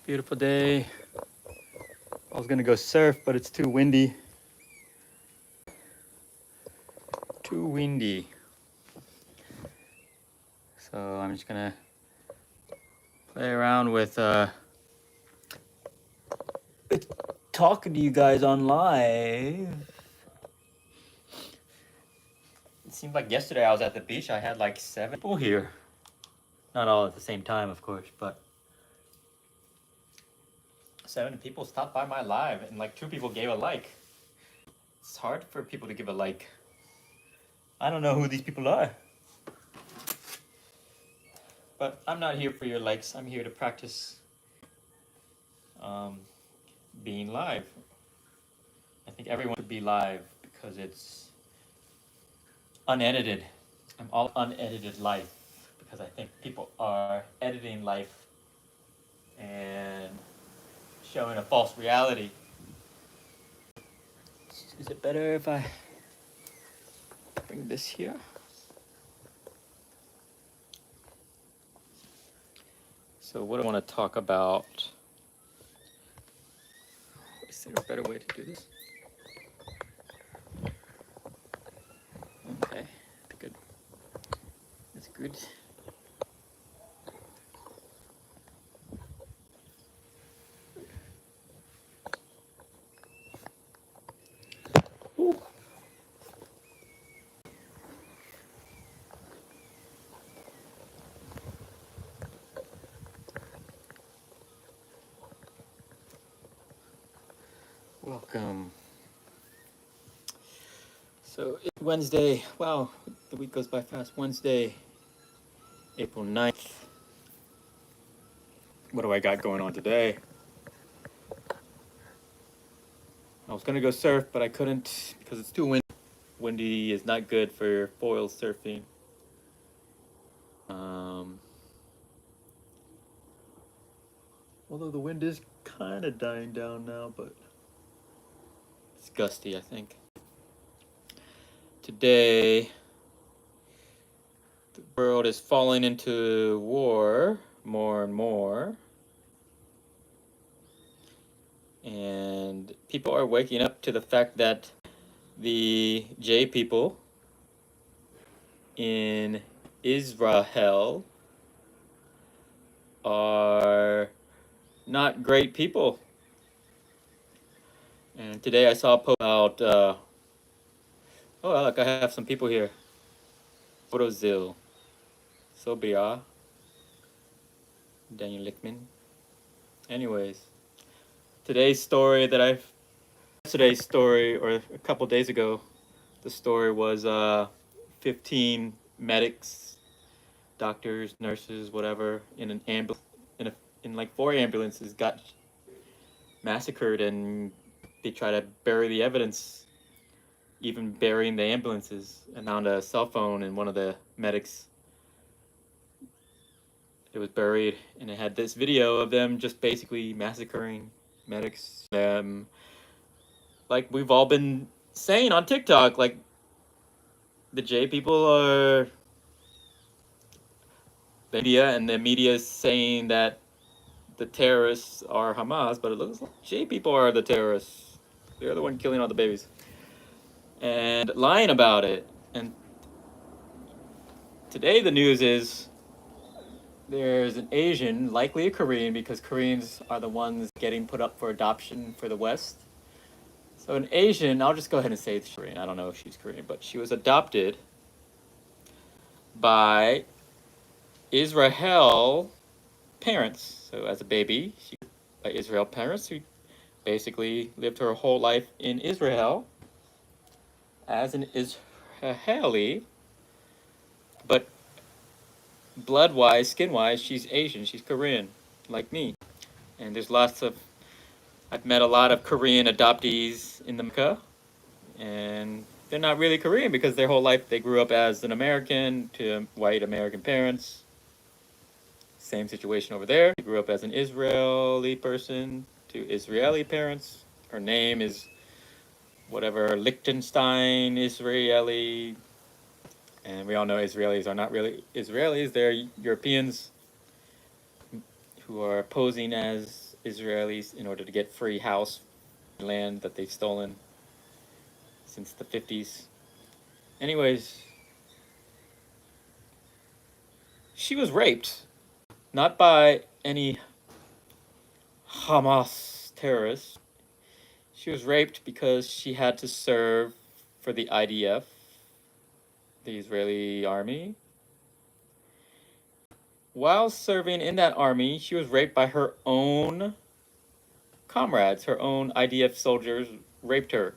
Beautiful day. I was gonna go surf, but it's too windy. Too windy. So I'm just gonna play around with talking to you guys on live. It seemed like yesterday I was at the beach. I had like 7 people here. Not all at the same time, of course, but 7 people stopped by my live, and like 2 people gave a like. It's hard for people to give a like. I don't know who these people are. But I'm not here for your likes. I'm here to practice being live. I think everyone should be live because it's unedited. I'm all unedited life because I think people are editing life and showing a false reality. Is it better if I bring this here? So what do I want to talk about? Is there a better way to do this? Okay, good. That's good. Ooh. Welcome. So it's Wednesday. Wow, the week goes by fast. Wednesday, April 9th. What do I got going on today? I was gonna go surf, but I couldn't because it's too windy. Windy is not good for foil surfing. Although the wind is kind of dying down now, but it's gusty, I think. Today, the world is falling into war more and more. And people are waking up to the fact that the J people in Israel are not great people. And today I saw a post about, oh, look, I have some people here. Brazil, Sobia, Daniel Lichtman. Anyways, today's story yesterday's story, or a couple days ago, the story was 15 medics, doctors, nurses, whatever, in an ambulance, in like 4 ambulances got massacred, and they try to bury the evidence, even burying the ambulances, and found a cell phone in one of the medics. It was buried, and it had this video of them just basically massacring medics. Like we've all been saying on TikTok, like the J people are the media, and the media is saying that the terrorists are Hamas, but it looks like J people are the terrorists. They're the one killing all the babies and lying about it. And today the news is there's an Asian, likely a Korean, because Koreans are the ones getting put up for adoption for the West. So an Asian, I'll just go ahead and say it's Korean. I don't know if she's Korean, but she was adopted by Israel parents. So as a baby, she by Israel parents who basically lived her whole life in Israel as an Israeli, but blood-wise, skin-wise, she's Asian, she's Korean, like me. And I've met a lot of Korean adoptees in America, and they're not really Korean because their whole life they grew up as an American to white American parents. Same situation over there. She grew up as an Israeli person to Israeli parents. Her name is whatever, Liechtenstein Israeli. And we all know Israelis are not really Israelis. They're Europeans who are posing as Israelis in order to get free house land that they've stolen since the 50s. Anyways, she was raped, not by any Hamas terrorist. She was raped because she had to serve for the IDF, the Israeli army. While serving in that army, she was raped by her own comrades. Her own IDF soldiers raped her.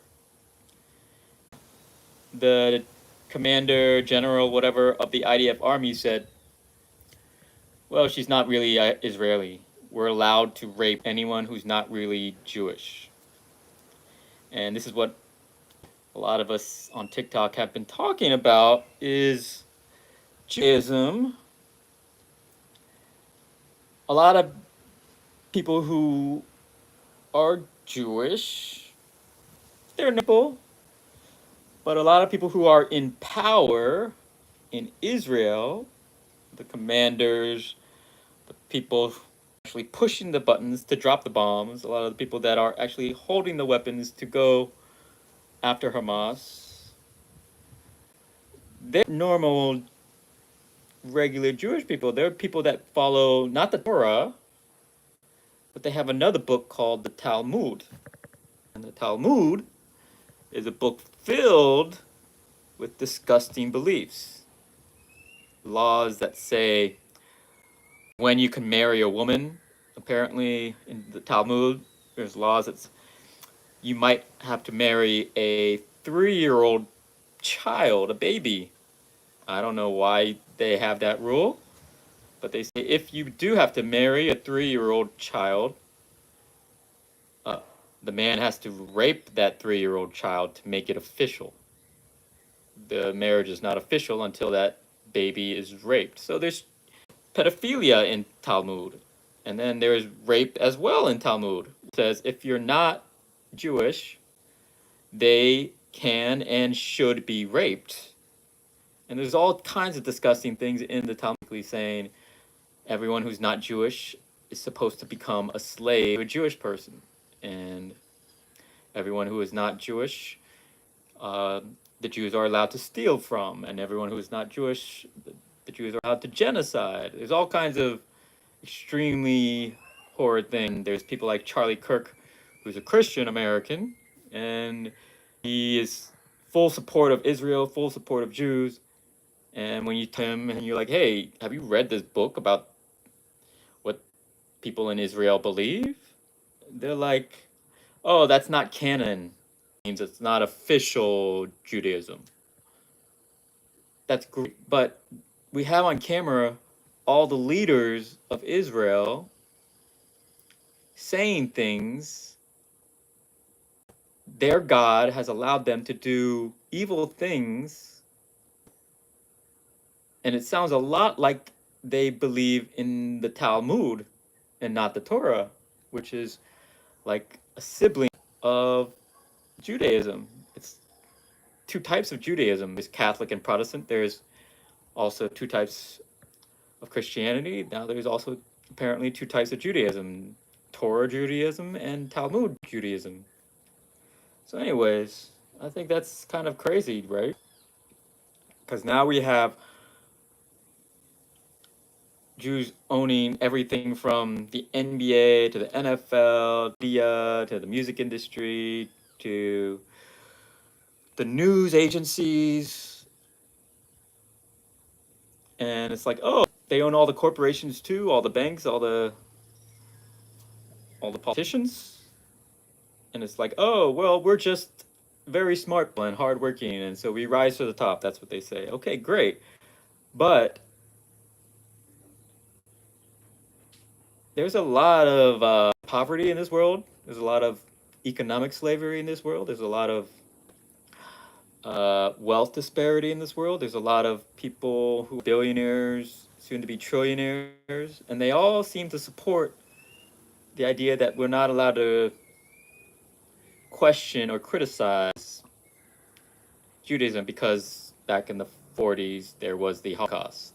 The commander, general, whatever, of the IDF army said, well, she's not really Israeli. We're allowed to rape anyone who's not really Jewish. And this is what a lot of us on TikTok have been talking about, is Judaism. A lot of people who are Jewish, they're noble, but a lot of people who are in power in Israel, the commanders, the people actually pushing the buttons to drop the bombs, a lot of the people that are actually holding the weapons to go after Hamas, they're normal, regular Jewish people. They're people that follow not the Torah, but they have another book called the Talmud. And the Talmud is a book filled with disgusting beliefs. Laws that say when you can marry a woman. Apparently, in the Talmud, there's laws that you might have to marry a 3-year-old child, a baby. I don't know why they have that rule, but they say if you do have to marry a 3-year-old child, the man has to rape that 3-year-old child to make it official. The marriage is not official until that baby is raped. So there's pedophilia in Talmud. And then there's rape as well in Talmud. It says if you're not Jewish, they can and should be raped. And there's all kinds of disgusting things in the Talmud saying everyone who's not Jewish is supposed to become a slave to a Jewish person. And everyone who is not Jewish, the Jews are allowed to steal from. And everyone who is not Jewish, the Jews are allowed to genocide. There's all kinds of extremely horrid things. There's people like Charlie Kirk, who's a Christian American, and he is full support of Israel, full support of Jews. And when you tell him and you're like, hey, have you read this book about what people in Israel believe? They're like, oh, that's not canon. It means it's not official Judaism. That's great. But we have on camera all the leaders of Israel saying things. Their God has allowed them to do evil things. And it sounds a lot like they believe in the Talmud and not the Torah, which is like a sibling of Judaism. It's two types of Judaism. There's Catholic and Protestant. There's also two types of Christianity. Now there's also apparently two types of Judaism, Torah Judaism and Talmud Judaism. So anyways, I think that's kind of crazy, right? Because now we have Jews owning everything from the NBA to the NFL, to the music industry, to the news agencies. And it's like, oh, they own all the corporations too, all the banks, all the politicians. And it's like, oh, well, we're just very smart and hardworking, and so we rise to the top. That's what they say. Okay, great. But there's a lot of poverty in this world. There's a lot of economic slavery in this world. There's a lot of wealth disparity in this world. There's a lot of people who are billionaires, soon to be trillionaires, and they all seem to support the idea that we're not allowed to question or criticize Judaism because back in the 40s there was the Holocaust.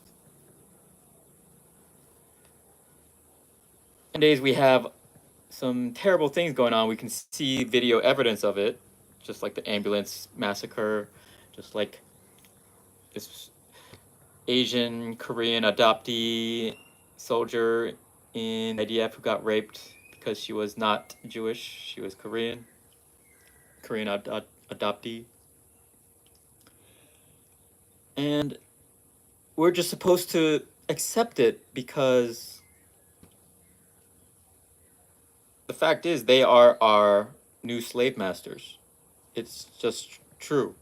Nowadays we have some terrible things going on. We can see video evidence of it, just like the ambulance massacre, just like this Asian Korean adoptee soldier in IDF who got raped because she was not Jewish, she was Korean adoptee. And we're just supposed to accept it because the fact is they are our new slave masters. It's just true.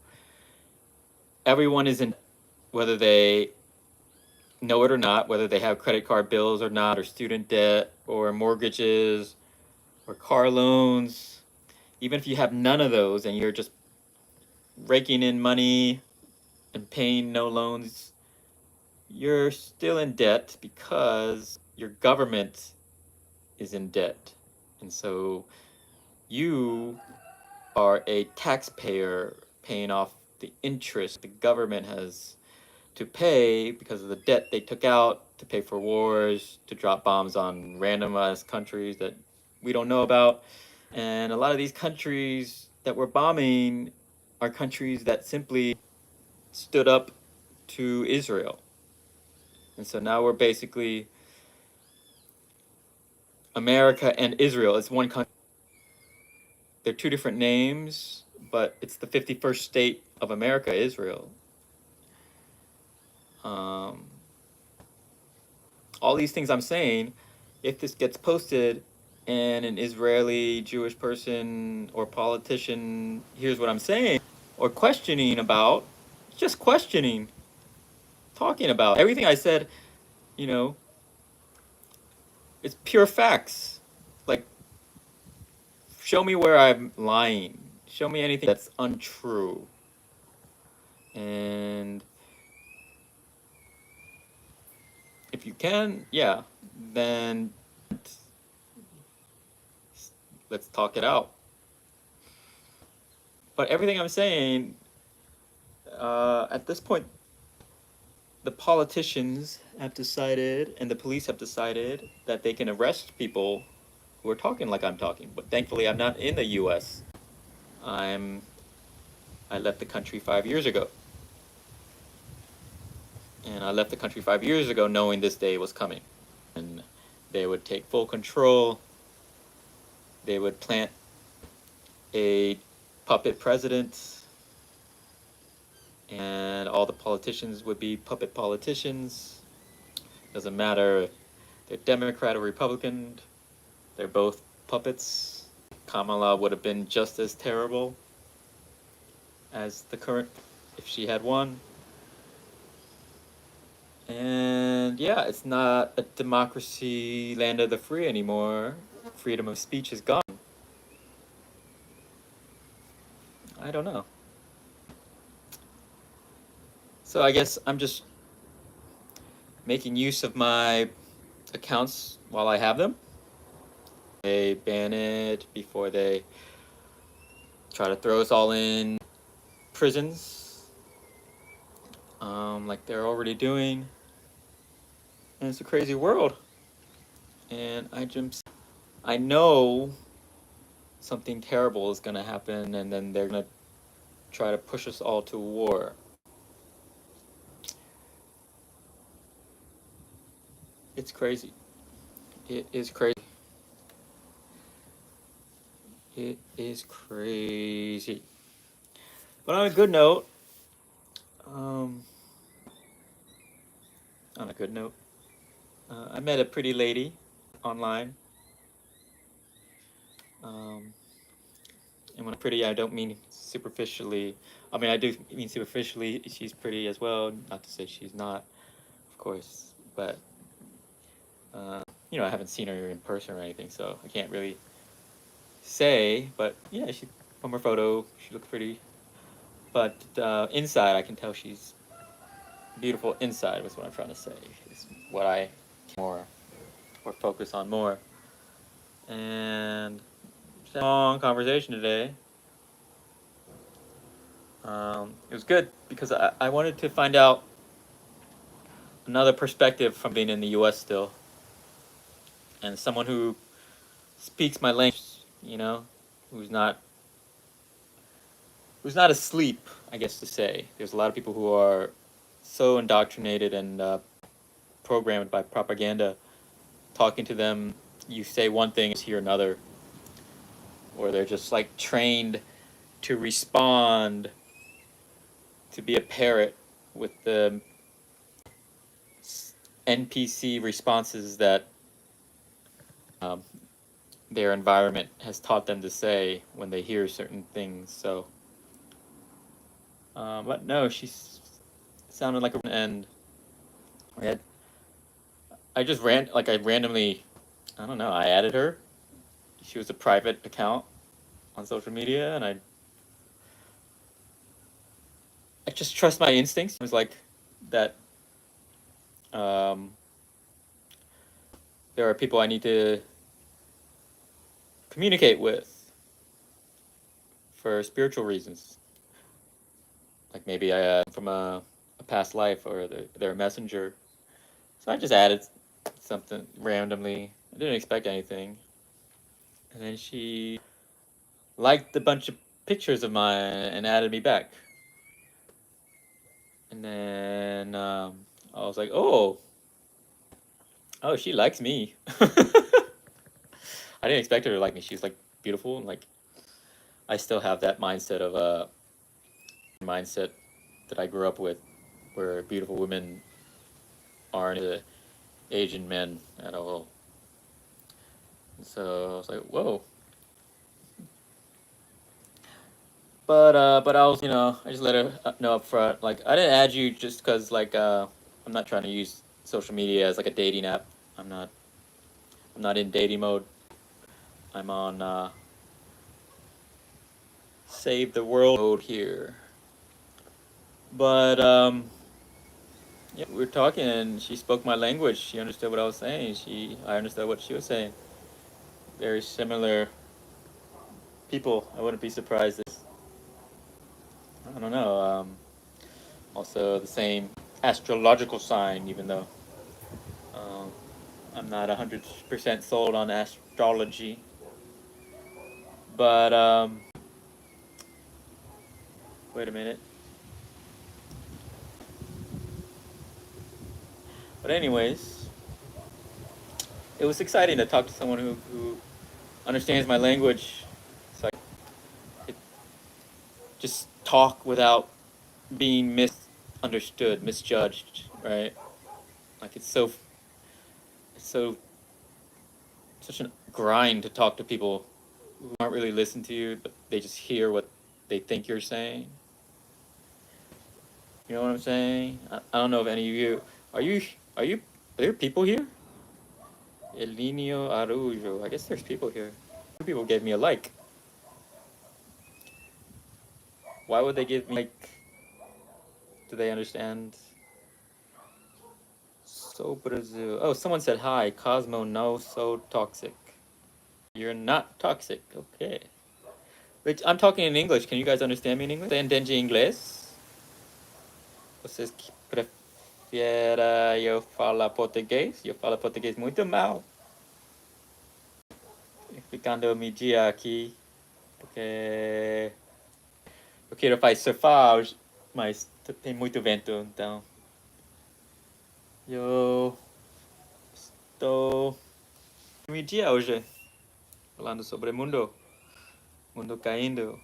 Everyone is in, whether they know it or not, whether they have credit card bills or not, or student debt, or mortgages, or car loans. Even if you have none of those and you're just raking in money and paying no loans, you're still in debt because your government is in debt. And so you are a taxpayer paying off the interest the government has to pay because of the debt they took out to pay for wars, to drop bombs on randomized countries that we don't know about. And a lot of these countries that we're bombing are countries that simply stood up to Israel. And so now we're basically America and Israel. It's one country. They're two different names, but it's the 51st state of America, Israel. All these things I'm saying, if this gets posted and an Israeli Jewish person or politician hears what I'm saying or questioning about, just questioning, talking about everything I said, you know, it's pure facts. Like, show me where I'm lying. Show me anything that's untrue. And if you can, yeah, then let's talk it out. But everything I'm saying, at this point, the politicians have decided and the police have decided that they can arrest people who are talking like I'm talking. But thankfully, I'm not in the U.S. I left the country 5 years ago. And I left the country 5 years ago knowing this day was coming. And they would take full control. They would plant a puppet president. And all the politicians would be puppet politicians. Doesn't matter if they're Democrat or Republican. They're both puppets. Kamala would have been just as terrible as the current, if she had won. And yeah, it's not a democracy, land of the free anymore. Freedom of speech is gone. I don't know. So I guess I'm just making use of my accounts while I have them. They ban it before they try to throw us all in prisons, like they're already doing. And it's a crazy world. And I know something terrible is gonna happen, and then they're gonna try to push us all to war. It's crazy. It is crazy. It is crazy. But on a good note, I met a pretty lady online. And when I'm pretty, I don't mean superficially. I mean, I do mean superficially. She's pretty as well. Not to say she's not, of course. But, I haven't seen her in person or anything, so I can't really say. But, yeah, from her photo, she looks pretty. But inside, I can tell she's beautiful inside, was what I'm trying to say. Is what I more or focus on more. And just a long conversation today. It was good because I wanted to find out another perspective from being in the U.S. still, and someone who speaks my language, you know, who's not asleep, I guess to say. There's a lot of people who are so indoctrinated and programmed by propaganda. Talking to them, you say one thing, you hear another, or they're just like trained to respond, to be a parrot with the NPC responses that their environment has taught them to say when they hear certain things. So, but no, she sounded like a and I just I randomly, I don't know, I added her. She was a private account on social media, and I just trust my instincts. It was like that. Um, there are people I need to communicate with for spiritual reasons. Like maybe I from a past life, or they're a messenger. So I just added something randomly. I didn't expect anything, and then she liked a bunch of pictures of mine and added me back. And then I was like, oh, she likes me. I didn't expect her to like me. She's like beautiful, and like I still have that mindset of mindset that I grew up with, where beautiful women aren't Asian men at all. So I was like, whoa. But I was, I just let her know up front. Like, I didn't add you just because, like, I'm not trying to use social media as like a dating app. I'm not. I'm not in dating mode. I'm on save the world mode here. But yeah, we were talking, and she spoke my language. She understood what I was saying. I understood what she was saying. Very similar people. I wouldn't be surprised if, I don't know. Also the same astrological sign, even though um, I'm not 100% sold on astrology. But wait a minute. But anyways, it was exciting to talk to someone who understands my language. So I could just talk without being misunderstood, misjudged, right? Like it's so such a grind to talk to people who aren't really listening to you, but they just hear what they think you're saying. You know what I'm saying? I don't know if any of you are you are there people here? Elinio Arujo. I guess there's people here. Two people gave me a like. Why would they give me like? Do they understand? So Brazil. Oh, someone said hi. Cosmo, no, so toxic. You're not toxic. Okay. Wait, I'm talking in English. Can you guys understand me in English? Você entende inglês? Vocês preferem eu falar português? Eu falo português muito mal. Ficando media aqui, porque eu quero fazer surfar, mas tem muito vento, então eu estou media hoje, falando sobre mundo caindo.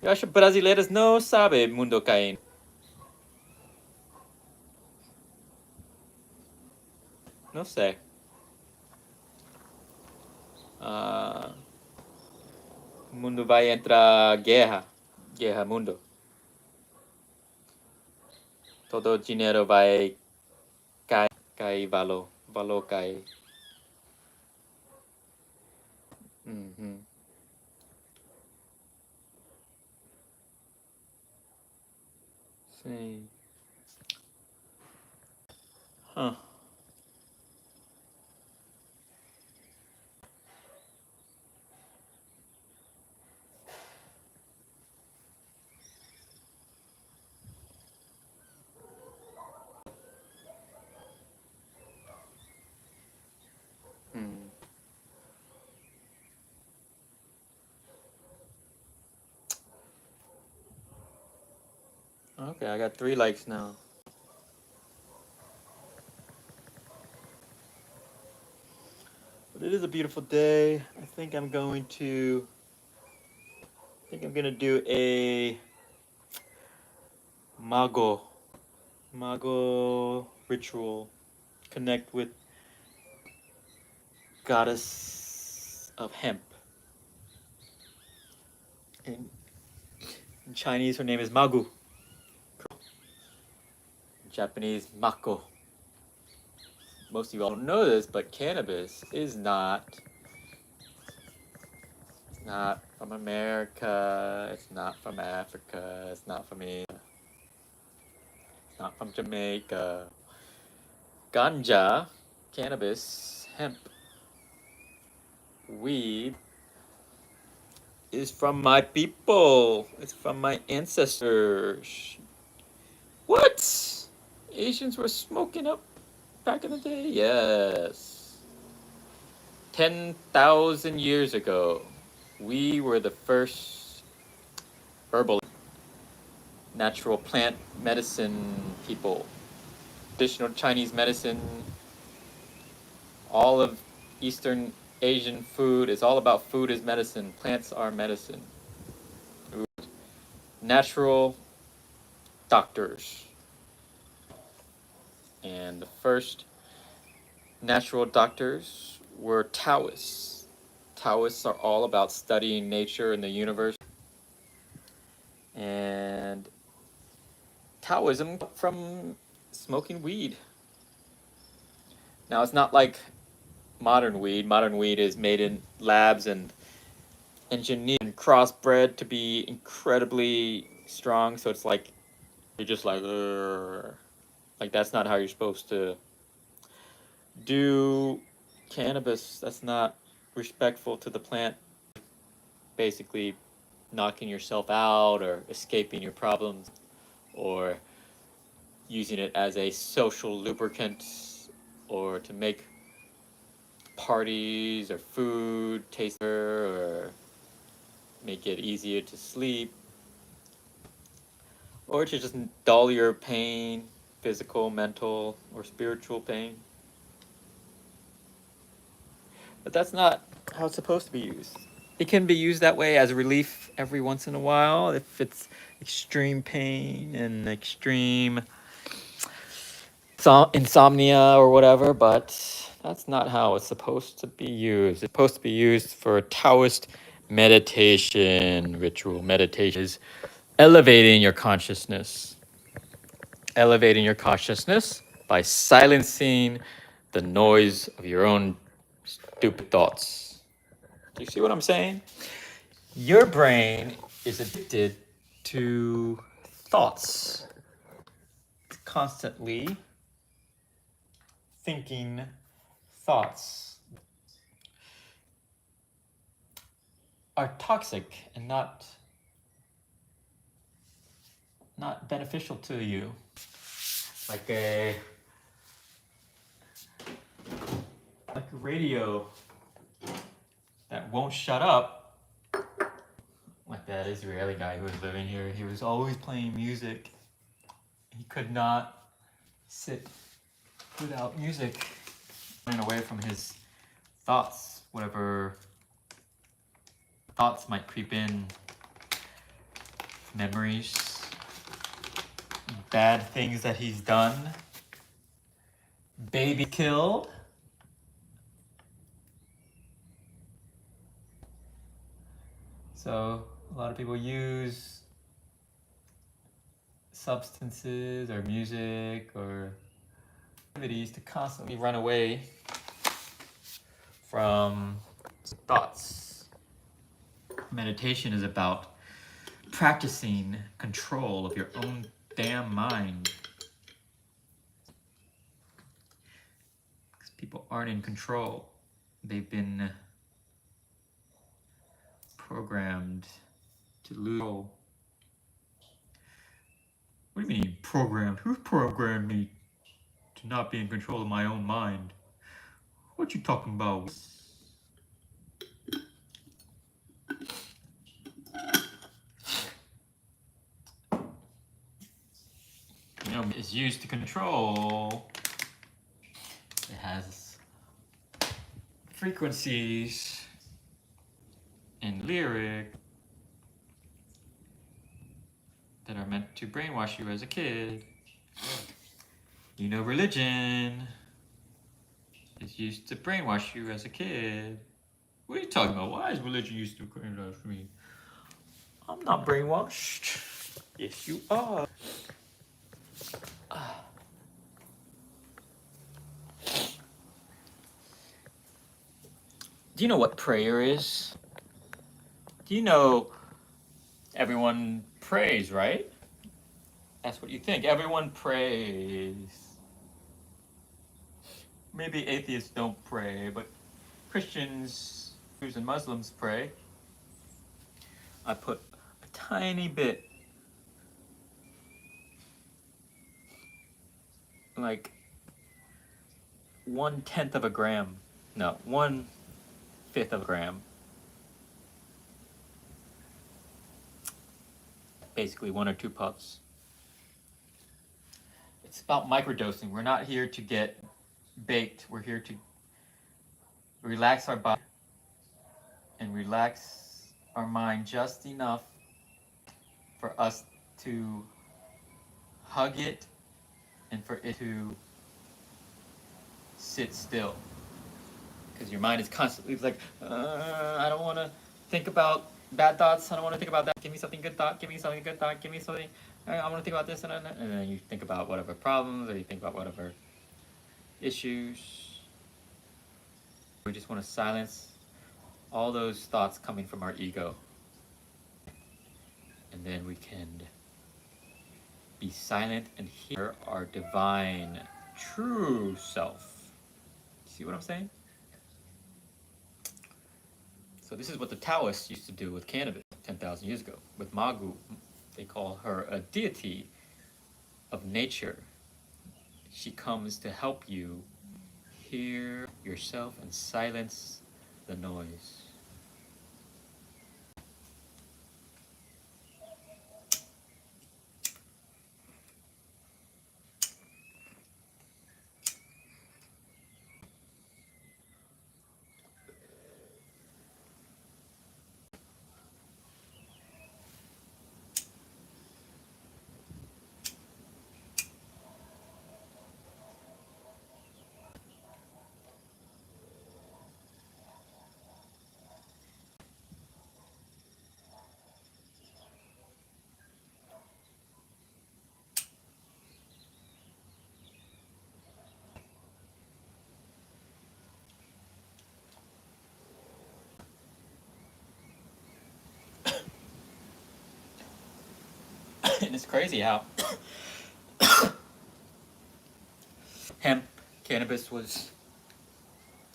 Eu acho que brasileiros não sabem mundo caindo. Não sei. O mundo vai entrar guerra mundo. Todo o dinheiro vai cair valor cai. Uhum. Sim. Huh. Hmm. Okay, I got 3 likes now. But it is a beautiful day. I think I'm gonna do a Mago ritual. Connect with goddess of hemp. In Chinese, her name is Magu. In Japanese, Mako. Most of you all don't know this, but cannabis is not from America. It's not from Africa. It's not from Asia. It's not from Jamaica. Ganja, cannabis, hemp, weed is from my people. It's from my ancestors. What? Asians were smoking up back in the day? Yes. 10,000 years ago, we were the first herbal, natural plant medicine people. Traditional Chinese medicine, all of Eastern Asian food is all about food as medicine. Plants are medicine. Natural doctors. And the first natural doctors were Taoists. Taoists are all about studying nature and the universe. And Taoism from smoking weed. Now, it's not like modern weed. Modern weed is made in labs and engineered and crossbred to be incredibly strong. So it's like, you're just like, "Ugh." Like, that's not how you're supposed to do cannabis. That's not respectful to the plant. Basically, knocking yourself out or escaping your problems or using it as a social lubricant or to make parties or food tastier or make it easier to sleep or to just dull your pain, physical, mental, or spiritual pain. But that's not how it's supposed to be used. It can be used that way as a relief every once in a while if it's extreme pain and extreme insomnia or whatever, but that's not how it's supposed to be used. It's supposed to be used for Taoist meditation ritual. Meditation is elevating your consciousness. Elevating your consciousness by silencing the noise of your own stupid thoughts. Do you see what I'm saying? Your brain is addicted to thoughts. It's constantly thinking thoughts are toxic and not beneficial to you. Like a radio that won't shut up. Like that Israeli guy who was living here, he was always playing music. He could not sit without music, running away from his thoughts, whatever thoughts might creep in, memories, bad things that he's done, baby killed. So a lot of people use substances or music or activities to constantly run away from thoughts. Meditation is about practicing control of your own damn mind. Because people aren't in control. They've been programmed to lose control. What do you mean programmed? Who programmed me to not be in control of my own mind? What you talking about? is used to control. It has frequencies and lyric that are meant to brainwash you as a kid. Religion is used to brainwash you as a kid. What are you talking about? Why is religion used to brainwash me? I'm not brainwashed. Yes, you are. Do you know what prayer is? Do you know everyone prays, right? That's what you think. Everyone prays. Maybe atheists don't pray, but Christians, Jews, and Muslims pray. I put a tiny bit, like 1/10 of a gram. No, 1/5 of a gram. Basically 1 or 2 puffs. It's about microdosing. We're not here to get baked. We're here to relax our body and relax our mind just enough for us to hug it and for it to sit still. Because your mind is constantly like, I don't want to think about bad thoughts. I don't want to think about that. Give me something good thought. Give me something good thought. Give me something. I want to think about this and then you think about whatever problems or you think about whatever issues. We just want to silence all those thoughts coming from our ego. And then we can be silent and hear our divine, true self. See what I'm saying? So this is what the Taoists used to do with cannabis 10,000 years ago. With Magu, they call her a deity of nature. She comes to help you hear yourself and silence the noise. And it's crazy how hemp, cannabis was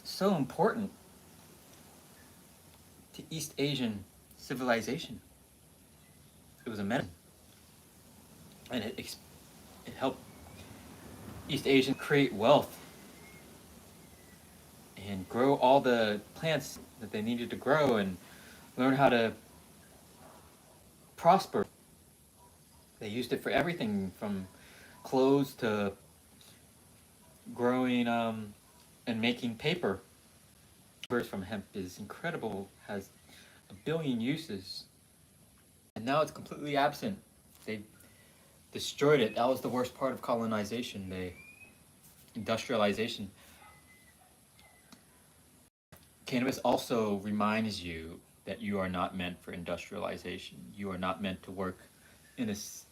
so important to East Asian civilization. It was a medicine. And it helped East Asians create wealth and grow all the plants that they needed to grow and learn how to prosper. They used it for everything from clothes to growing and making paper. Fibers from hemp is incredible, has 1 billion uses. And now it's completely absent. They destroyed it. That was the worst part of colonization, industrialization. Cannabis also reminds you that you are not meant for industrialization. You are not meant to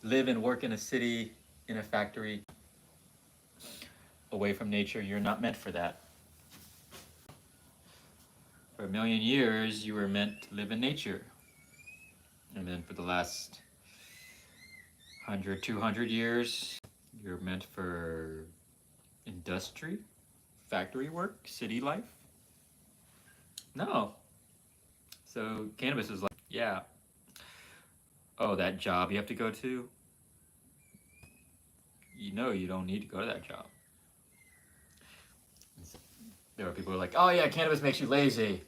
live and work in a city, in a factory, away from nature. You're not meant for that. For 1 million years, you were meant to live in nature. And then for the last 100, 200 years, you're meant for industry, factory work, city life. No. So cannabis is like, yeah. Oh, that job you have to go to? You don't need to go to that job. There are people who are like, oh yeah, cannabis makes you lazy.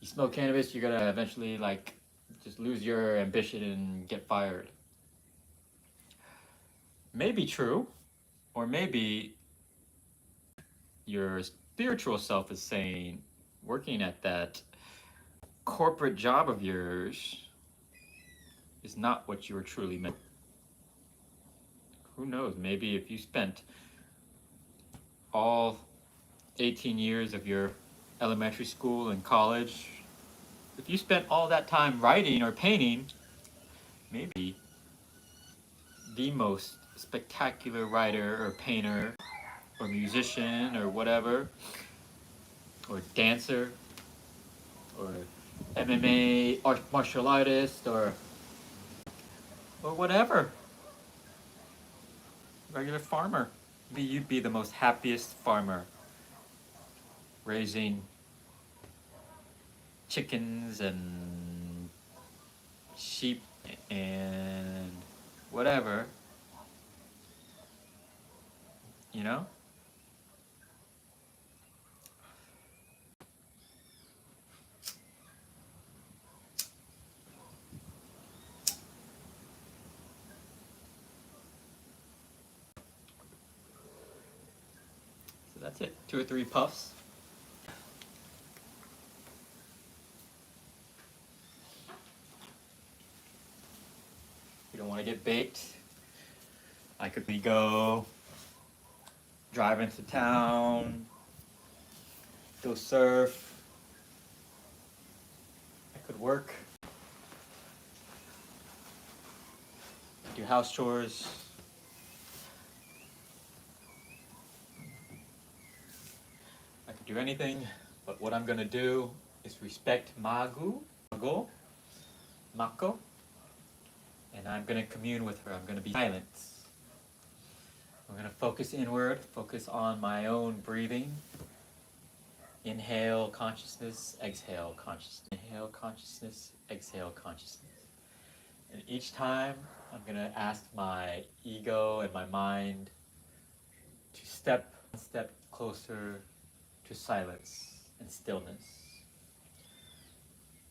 You smoke cannabis, you're gonna eventually just lose your ambition and get fired. may be true, or maybe your spiritual self is saying working at that corporate job of yours is not what you were truly meant. Who knows? Maybe if you spent all 18 years of your elementary school and college, if you spent all that time writing or painting, maybe the most spectacular writer or painter or musician or whatever, or dancer or MMA or martial artist or whatever, regular farmer. Maybe you'd be the most happiest farmer raising chickens and sheep and whatever, you know? So that's it. 2 or 3 puffs. You don't want to get baked. I could go drive into town, go surf. I could work, do house chores. I could do anything, but what I'm gonna do is respect Mako, and I'm gonna commune with her. I'm gonna be silent. I'm gonna focus inward, focus on my own breathing. Inhale consciousness, exhale consciousness. Inhale consciousness, exhale consciousness. And each time I'm gonna ask my ego and my mind to step one step closer to silence and stillness.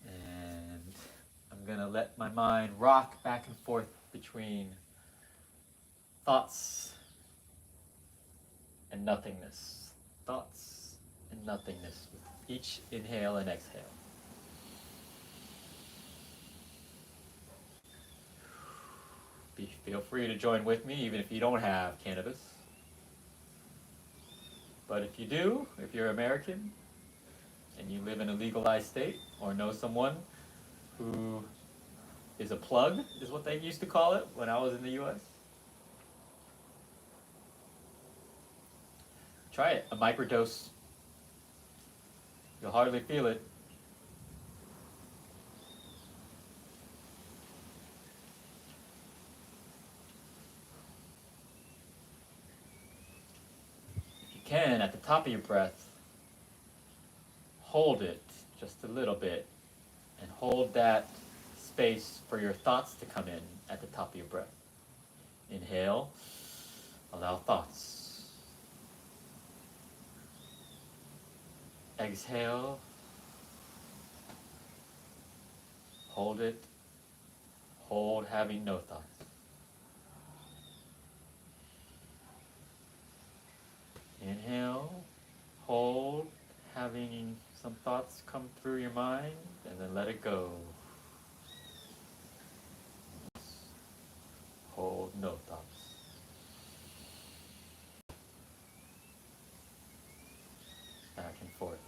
And I'm gonna let my mind rock back and forth between thoughts and nothingness. Thoughts and nothingness with each inhale and exhale. Feel free to join with me even if you don't have cannabis. But if you do, if you're American and you live in a legalized state or know someone who is a plug, is what they used to call it when I was in the US, try it. A microdose. You'll hardly feel it. If you can, at the top of your breath, hold it just a little bit and hold that space for your thoughts to come in at the top of your breath. Inhale, allow thoughts. Exhale, hold it, hold having no thoughts. Inhale, hold, having some thoughts come through your mind, and then let it go. Hold no thoughts. Back and forth.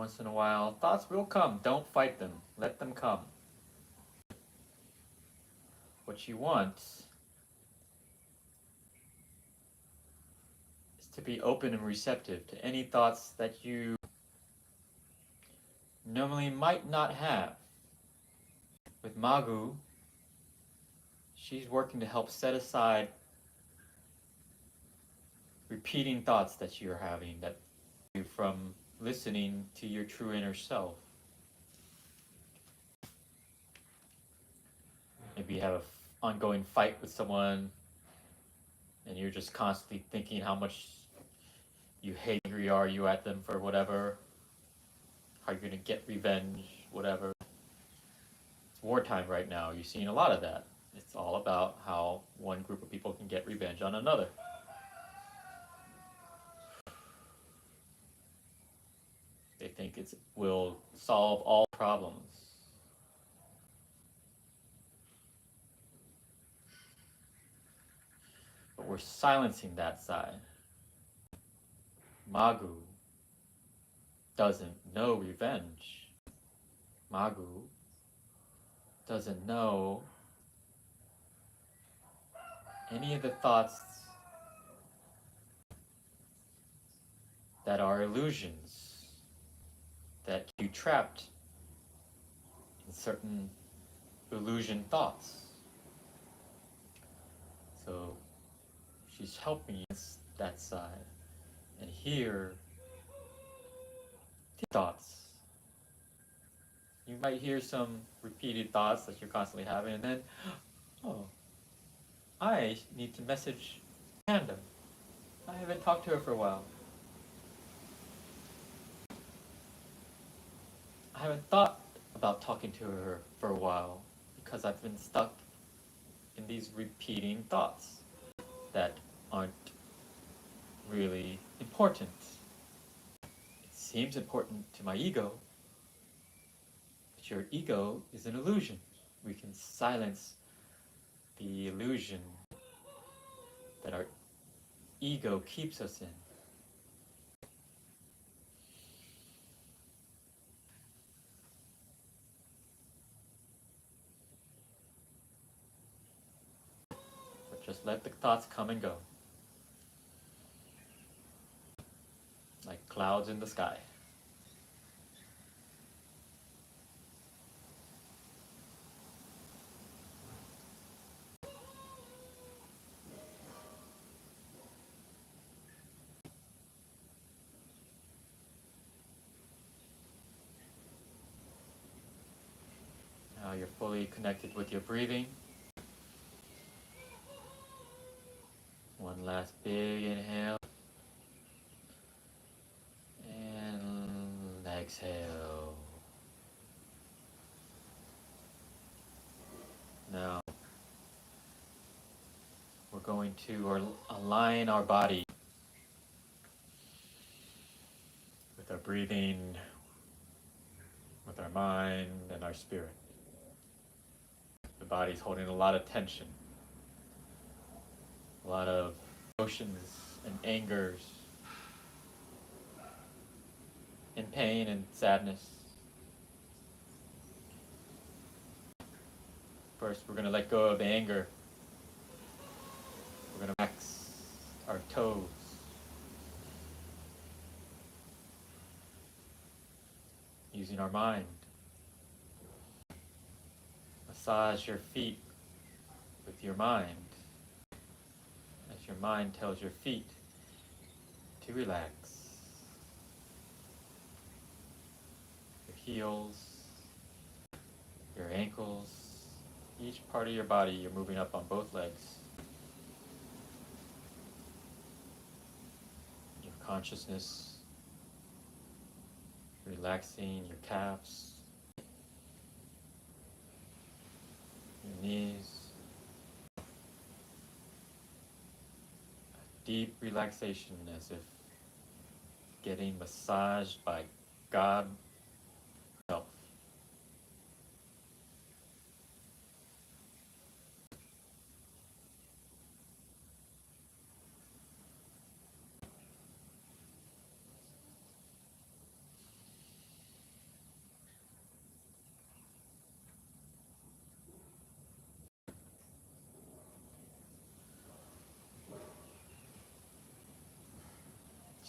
once in a while, thoughts will come. Don't fight them. Let them come. What you want is to be open and receptive to any thoughts that you normally might not have. With Magu, she's working to help set aside repeating thoughts that you're having that you from listening to your true inner self. Maybe you have an ongoing fight with someone and you're just constantly thinking how much you hate or are you at them for whatever, how you're going to get revenge, whatever. It's wartime right now. You're seeing a lot of that. It's all about how one group of people can get revenge on another. They think it will solve all problems. But we're silencing that side. Magu doesn't know revenge. Magu doesn't know any of the thoughts that are illusions that you trapped in certain illusion thoughts. So she's helping that side and hear thoughts. You might hear some repeated thoughts that you're constantly having, and then, oh, I need to message Panda. I haven't talked to her for a while. I haven't thought about talking to her for a while because I've been stuck in these repeating thoughts that aren't really important. It seems important to my ego, but your ego is an illusion. We can silence the illusion that our ego keeps us in. But just let the thoughts come and go, like clouds in the sky. Now you're fully connected with your breathing. One last big inhale. And exhale. Now, we're going to align our body with our breathing, with our mind, and our spirit. The body's holding a lot of tension, a lot of emotions and angers, and pain and sadness. First, we're going to let go of the anger. We're going to relax our toes. Using our mind. Massage your feet with your mind as your mind tells your feet to relax. Your heels, your ankles, each part of your body you're moving up on both legs. Your consciousness relaxing your calves, your knees. A deep relaxation as if getting massaged by God Himself.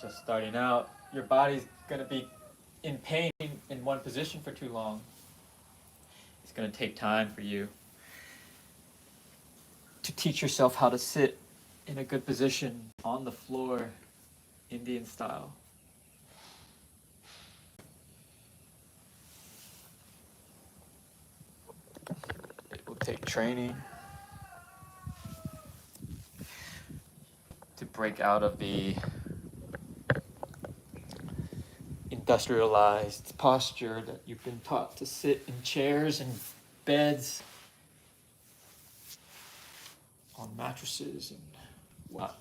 just starting out, your body's gonna be in pain in one position for too long. It's gonna take time for you to teach yourself how to sit in a good position on the floor, Indian style. It will take training to break out of the industrialized posture that you've been taught to sit in chairs and beds, on mattresses and what.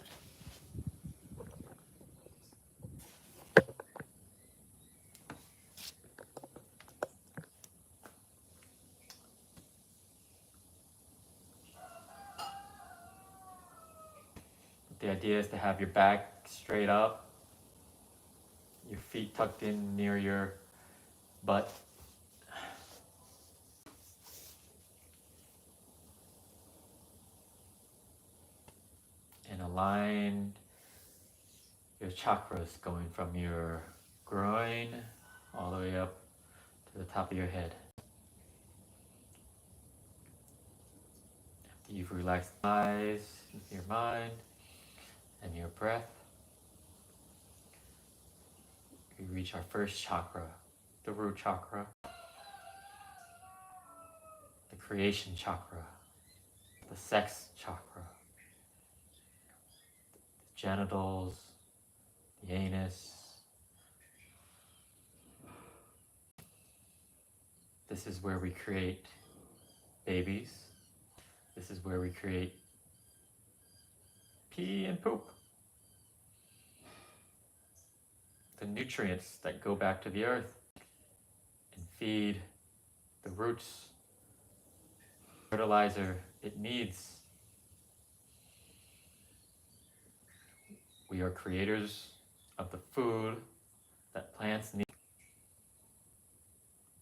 The idea is to have your back straight up, your feet tucked in near your butt. And align your chakras going from your groin all the way up to the top of your head. After you've relaxed your eyes, your mind, and your breath, we reach our first chakra, the root chakra, the creation chakra, the sex chakra, the genitals, the anus. This is where we create babies. This is where we create pee and poop. The nutrients that go back to the earth and feed the roots, fertilizer it needs. We are creators of the food that plants need.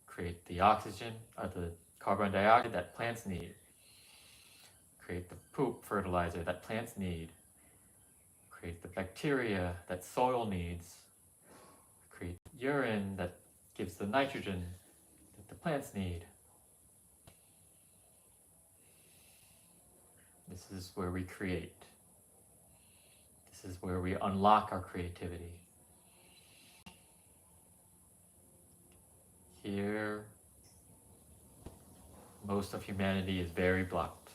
Create the oxygen or the carbon dioxide that plants need. Create the poop fertilizer that plants need. Create the bacteria that soil needs. Create urine that gives the nitrogen that the plants need. This is where we create. This is where we unlock our creativity. Here, most of humanity is very blocked.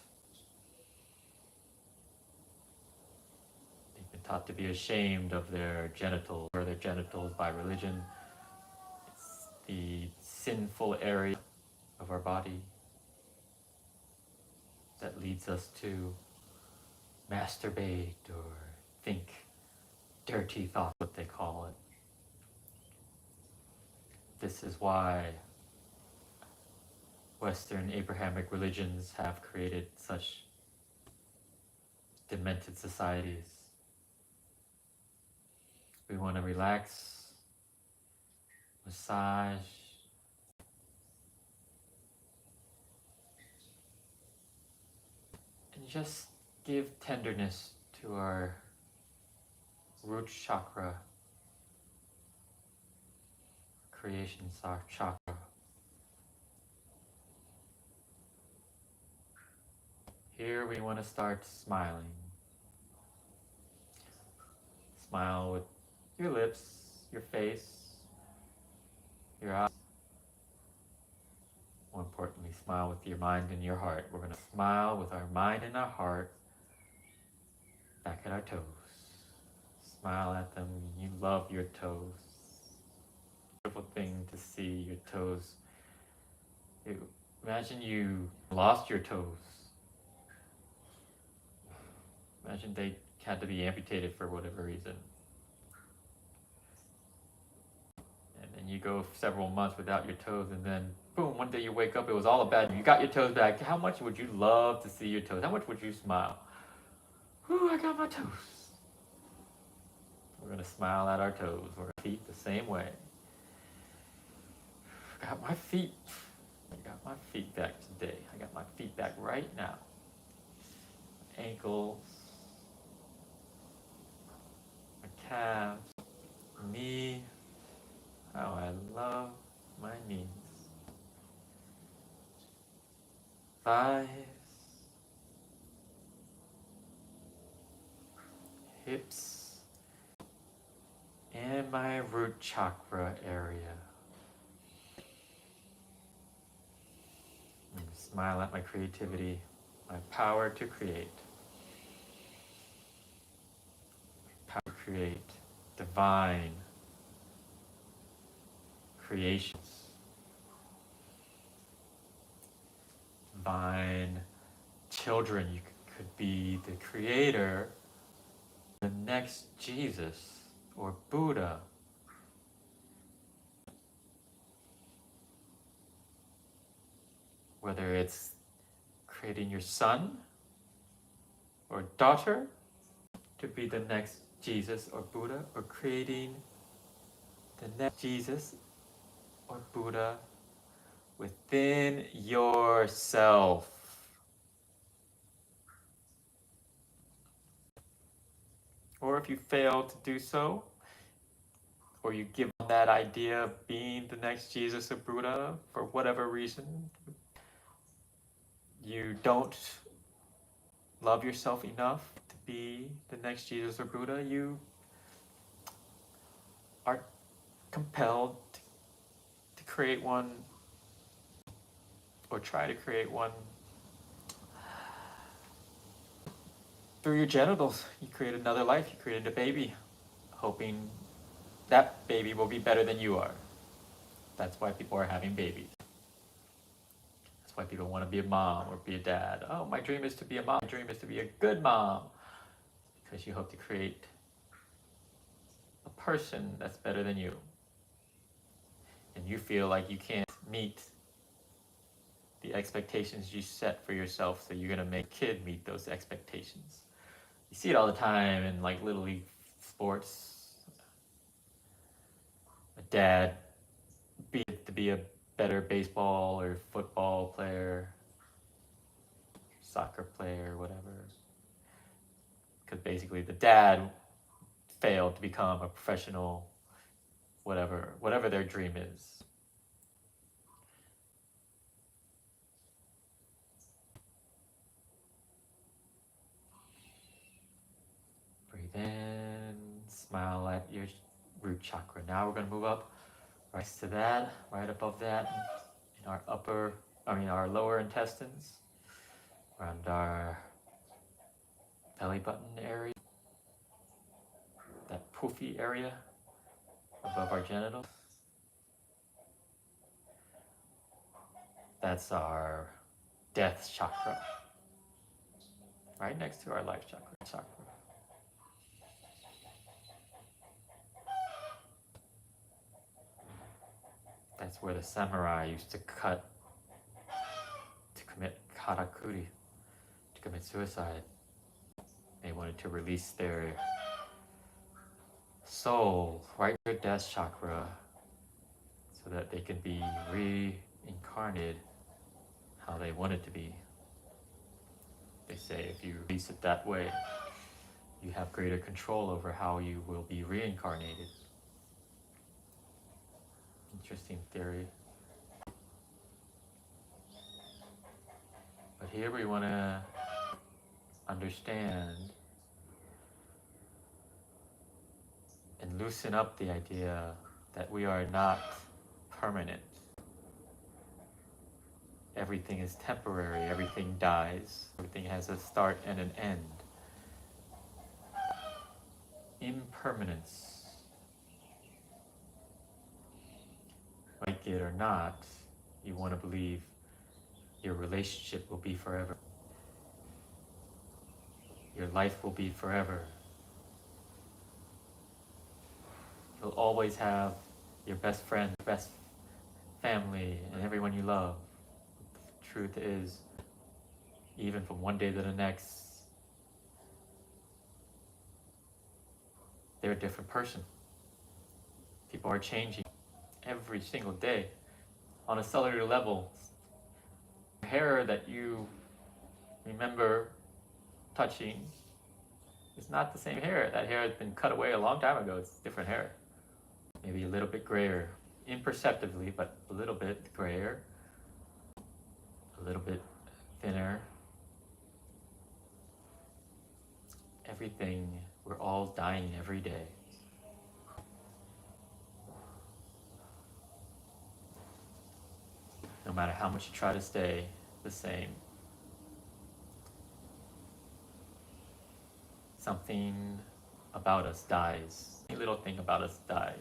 They've been taught to be ashamed of their genitals or their genitals by religion. It's the sinful area of our body that leads us to masturbate or think dirty thoughts, what they call it. This is why Western Abrahamic religions have created such demented societies. We want to relax, massage, and just give tenderness to our root chakra, creation chakra. Here we want to start smiling. Smile with your lips, your face, your eyes. More importantly, smile with your mind and your heart. We're going to smile with our mind and our heart back at our toes. Smile at them. You love your toes. Beautiful thing to see your toes. Imagine you lost your toes. Imagine they had to be amputated for whatever reason. And then you go several months without your toes, and then boom, one day you wake up, it was all a bad news. You got your toes back. How much would you love to see your toes? How much would you smile? Whew, I got my toes. We're going to smile at our toes. We're going to feet the same way. Got my feet. I got my feet back today. I got my feet back right now. Ankles. My calves. thighs, hips, and my root chakra area. And smile at my creativity, my power to create. Power to create divine creations. Divine children. You could be the creator, the next Jesus or Buddha. Whether it's creating your son or daughter to be the next Jesus or Buddha, or creating the next Jesus or Buddha within yourself. Or if you fail to do so, or you give up that idea of being the next Jesus or Buddha for whatever reason, you don't love yourself enough to be the next Jesus or Buddha, you are compelled to create one, or try to create one through your genitals. You create another life, you created a baby, hoping that baby will be better than you are. That's why people are having babies. That's why people want to be a mom or be a dad. Oh, my dream is to be a mom. My dream is to be a good mom. Because you hope to create a person that's better than you. And you feel like you can't meet the expectations you set for yourself, so you're going to make a kid meet those expectations. You see it all the time in like Little League sports. A dad to be a better baseball or football player, soccer player, whatever. Because basically the dad failed to become a professional, whatever their dream is. Breathe in, smile at your root chakra. Now we're going to move up right to that, right above that, in our lower intestines, around our belly button area, that poofy area above our genitals. That's our death chakra, right next to our life chakra. That's where the samurai used to cut to commit karakuri, to commit suicide. They wanted to release their soul right to their death chakra so that they could be reincarnated how they wanted to be. They say if you release it that way, you have greater control over how you will be reincarnated. Interesting theory. But here we want to understand and loosen up the idea that we are not permanent. Everything is temporary, everything dies, everything has a start and an end. Impermanence. Like it or not, you want to believe your relationship will be forever. Your life will be forever. You'll always have your best friend, your best family, and everyone you love. The truth is, even from one day to the next, they're a different person. People are changing every single day on a cellular level. The hair that you remember touching is not the same hair. That hair has been cut away a long time ago. It's different hair. Maybe a little bit grayer, imperceptibly, but a little bit grayer, a little bit thinner. Everything, we're all dying every day. No matter how much you try to stay the same. Something about us dies. A little thing about us dies.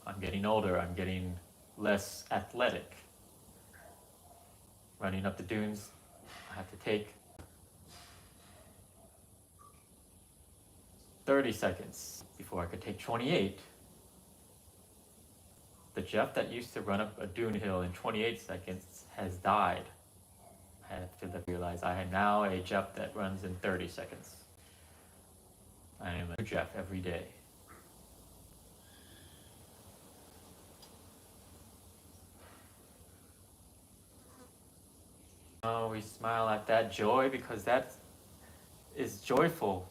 I'm getting older, I'm getting less athletic. Running up the dunes, I have to take 30 seconds before I could take 28. The Jeff that used to run up a dune hill in 28 seconds has died. I have to realize I am now a Jeff that runs in 30 seconds. I am a new Jeff every day. Oh, we smile at that joy because that is joyful.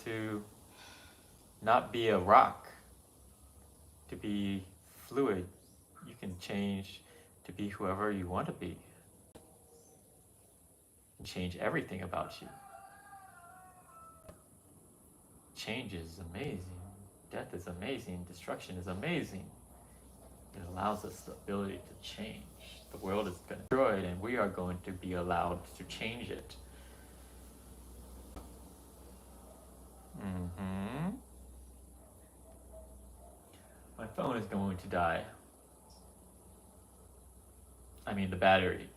To not be a rock, to be fluid. You can change to be whoever you want to be. And change everything about you. Change is amazing. Death is amazing. Destruction is amazing. It allows us the ability to change. The world is going to be destroyed and we are going to be allowed to change it. My phone is going to die. I mean the battery.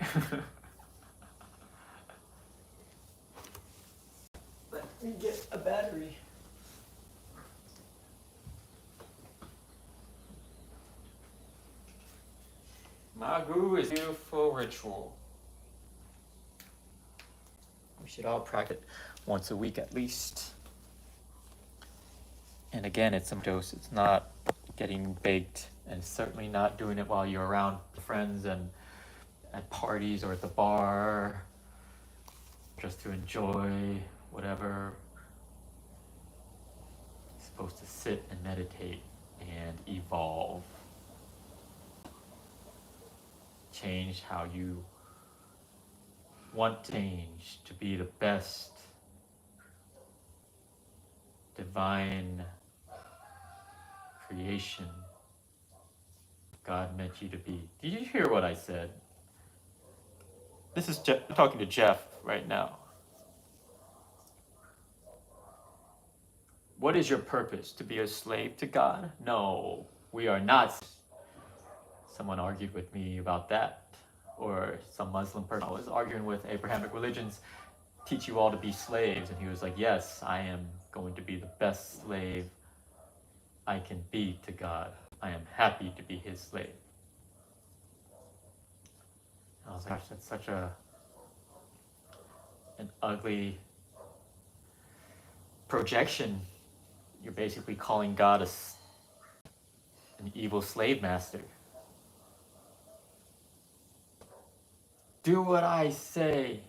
Let me get a battery. Magu is a beautiful ritual. We should all practice once a week at least. And again, it's some dose. It's not getting baked, and certainly not doing it while you're around friends and at parties or at the bar, just to enjoy whatever. You're supposed to sit and meditate and evolve. Change how you want to change to be the best divine creation God meant you to be. Did you hear what I said? This is I'm talking to Jeff right now. What is your purpose? To be a slave to God? No, we are not. Someone argued with me about that, or some Muslim person I was arguing with. Abrahamic religions teach you all to be slaves, and he was like, yes, I am going to be the best slave I can be to God. I am happy to be his slave. I was like, gosh, that's such an ugly projection. You're basically calling God an evil slave master. Do what I say.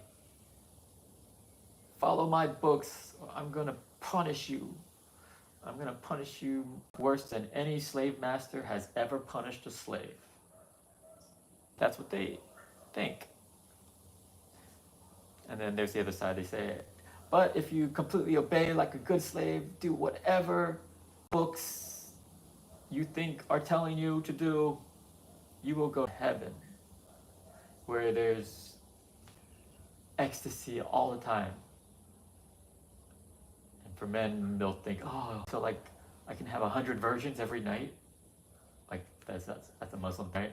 Follow my books, or I'm going to punish you. I'm going to punish you worse than any slave master has ever punished a slave. That's what they think. And then there's the other side. They say, but if you completely obey like a good slave, do whatever books you think are telling you to do, you will go to heaven, where there's ecstasy all the time. For men, they'll think, oh, so like I can have 100 virgins every night? Like that's a Muslim, right?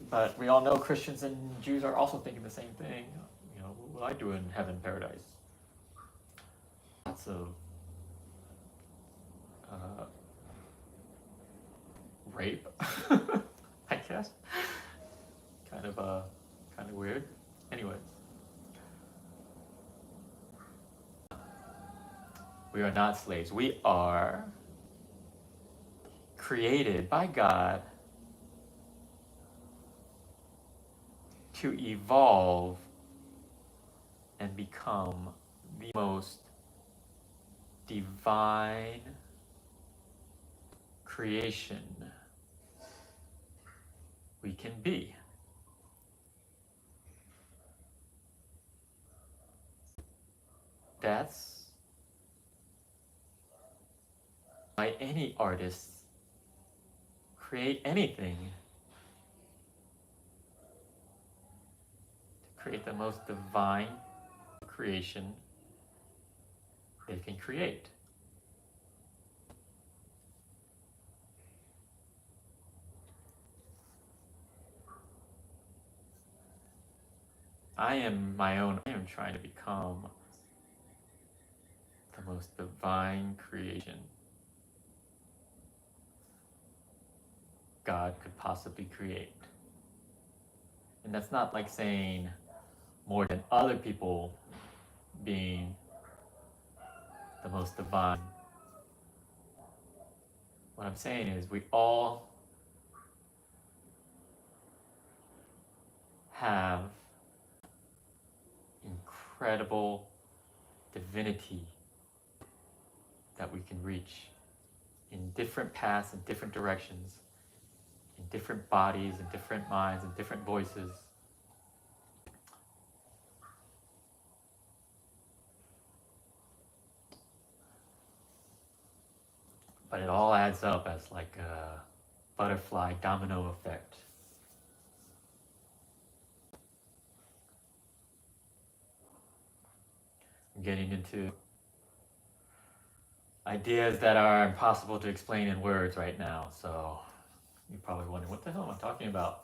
But we all know Christians and Jews are also thinking the same thing. You know, what will I do in heaven, paradise? Lots of rape, I guess. Kind of weird. Anyway. We are not slaves. We are created by God to evolve and become the most divine creation we can be. That's why any artist create anything to create the most divine creation they can create. I am trying to become the most divine creation God could possibly create. And that's not like saying more than other people being the most divine. What I'm saying is we all have incredible divinity that we can reach in different paths, in different directions, in different bodies, in different minds, in different voices. But it all adds up as like a butterfly domino effect. I'm getting into ideas that are impossible to explain in words right now, so you're probably wondering, what the hell am I talking about?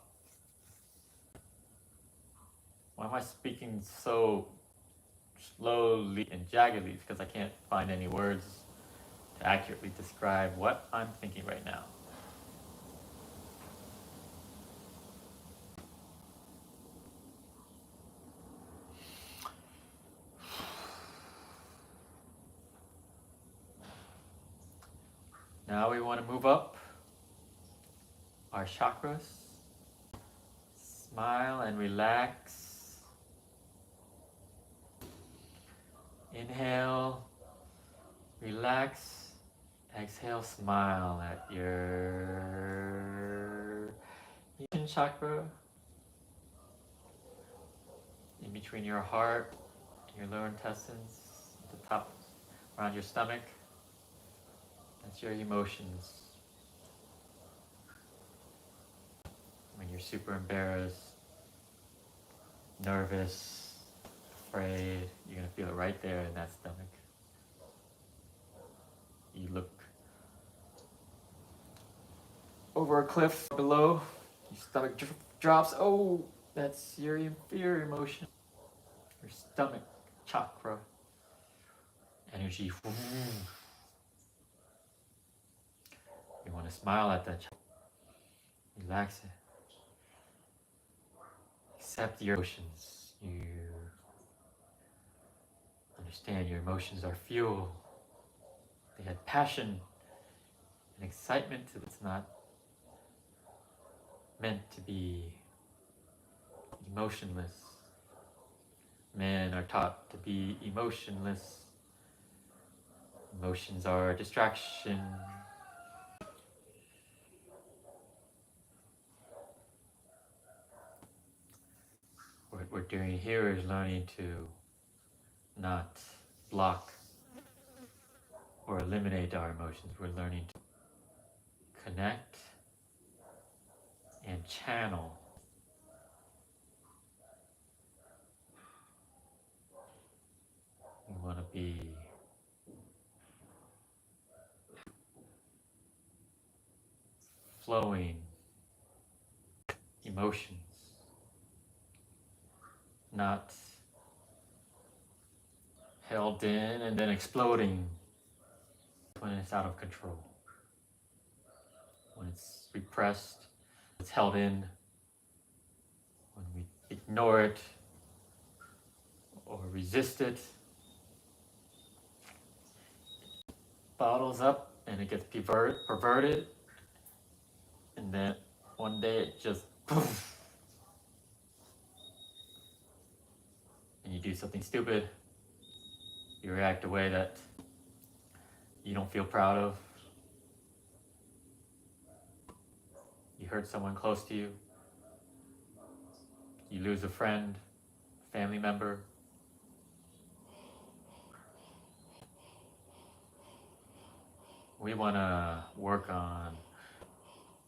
Why am I speaking so slowly and jaggedly? Because I can't find any words to accurately describe what I'm thinking right now. Now we want to move up our chakras. Smile and relax. Inhale, relax. Exhale, smile at your Yin chakra, in between your heart and your lower intestines, at the top, around your stomach. That's your emotions. When you're super embarrassed, nervous, afraid, you're going to feel it right there in that stomach. You look over a cliff below, your stomach drops. Oh, that's your inferior emotion. Your stomach chakra energy. You want to smile at that chakra. Relax it. Accept your emotions. You understand your emotions are fuel. They had passion and excitement. It's not meant to be emotionless. Men are taught to be emotionless. Emotions are a distraction. What we're doing here is learning to not block or eliminate our emotions. We're learning to connect and channel. We want to be flowing emotions, not held in and then exploding when it's out of control. When it's repressed, it's held in. When we ignore it or resist it, bottles up and it gets perverted, and then one day it just poof, and you do something stupid. You react a way that you don't feel proud of. You hurt someone close to you. you lose a friend, family member. We want to work on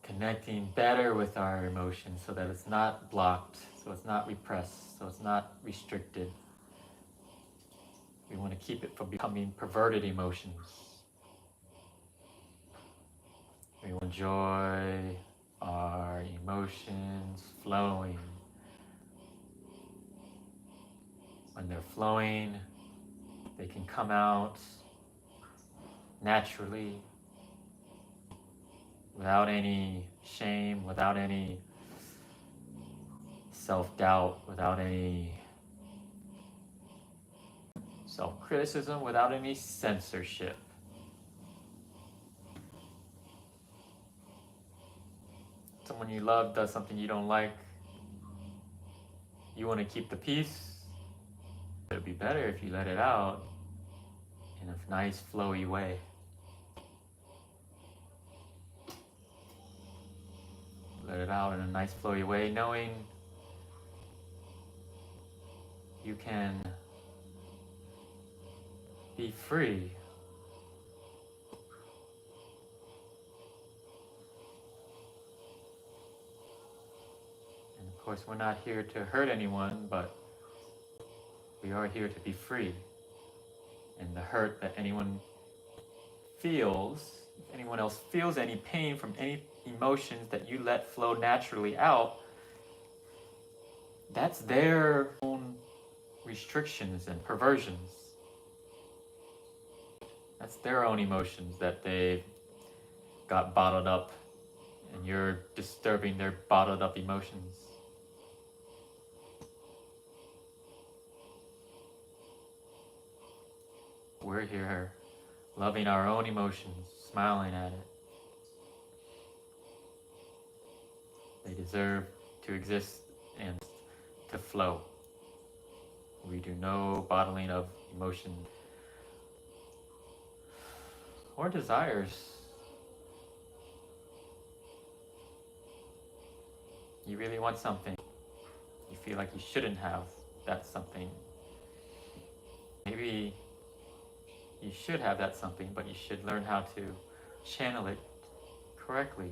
connecting better with our emotions so that it's not blocked, so it's not repressed, so it's not restricted. We want to keep it from becoming perverted emotions. We will enjoy our emotions flowing. When they're flowing, they can come out naturally, without any shame, without any self-doubt, without any self-criticism, without any censorship. Someone you love does something you don't like, you want to keep the peace. It would be better if you let it out in a nice flowy way. Let it out in a nice flowy way, knowing you can be free. And of course, we're not here to hurt anyone, but we are here to be free. And the hurt that anyone feels, if anyone else feels any pain from any emotions that you let flow naturally out, that's their own restrictions and perversions. That's their own emotions that they got bottled up, and you're disturbing their bottled up emotions. We're here loving our own emotions, smiling at it. They deserve to exist and to flow. We do no bottling of emotion or desires. You really want something. You feel like you shouldn't have that something. Maybe you should have that something, but you should learn how to channel it correctly.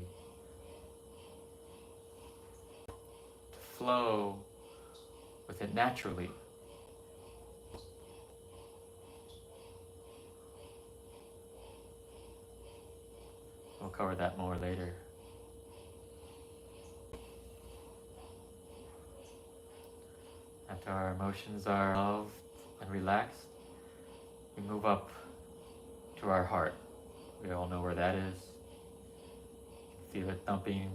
To flow with it naturally. We'll cover that more later. After our emotions are loved and relaxed, we move up to our heart. We all know where that is. Feel it thumping.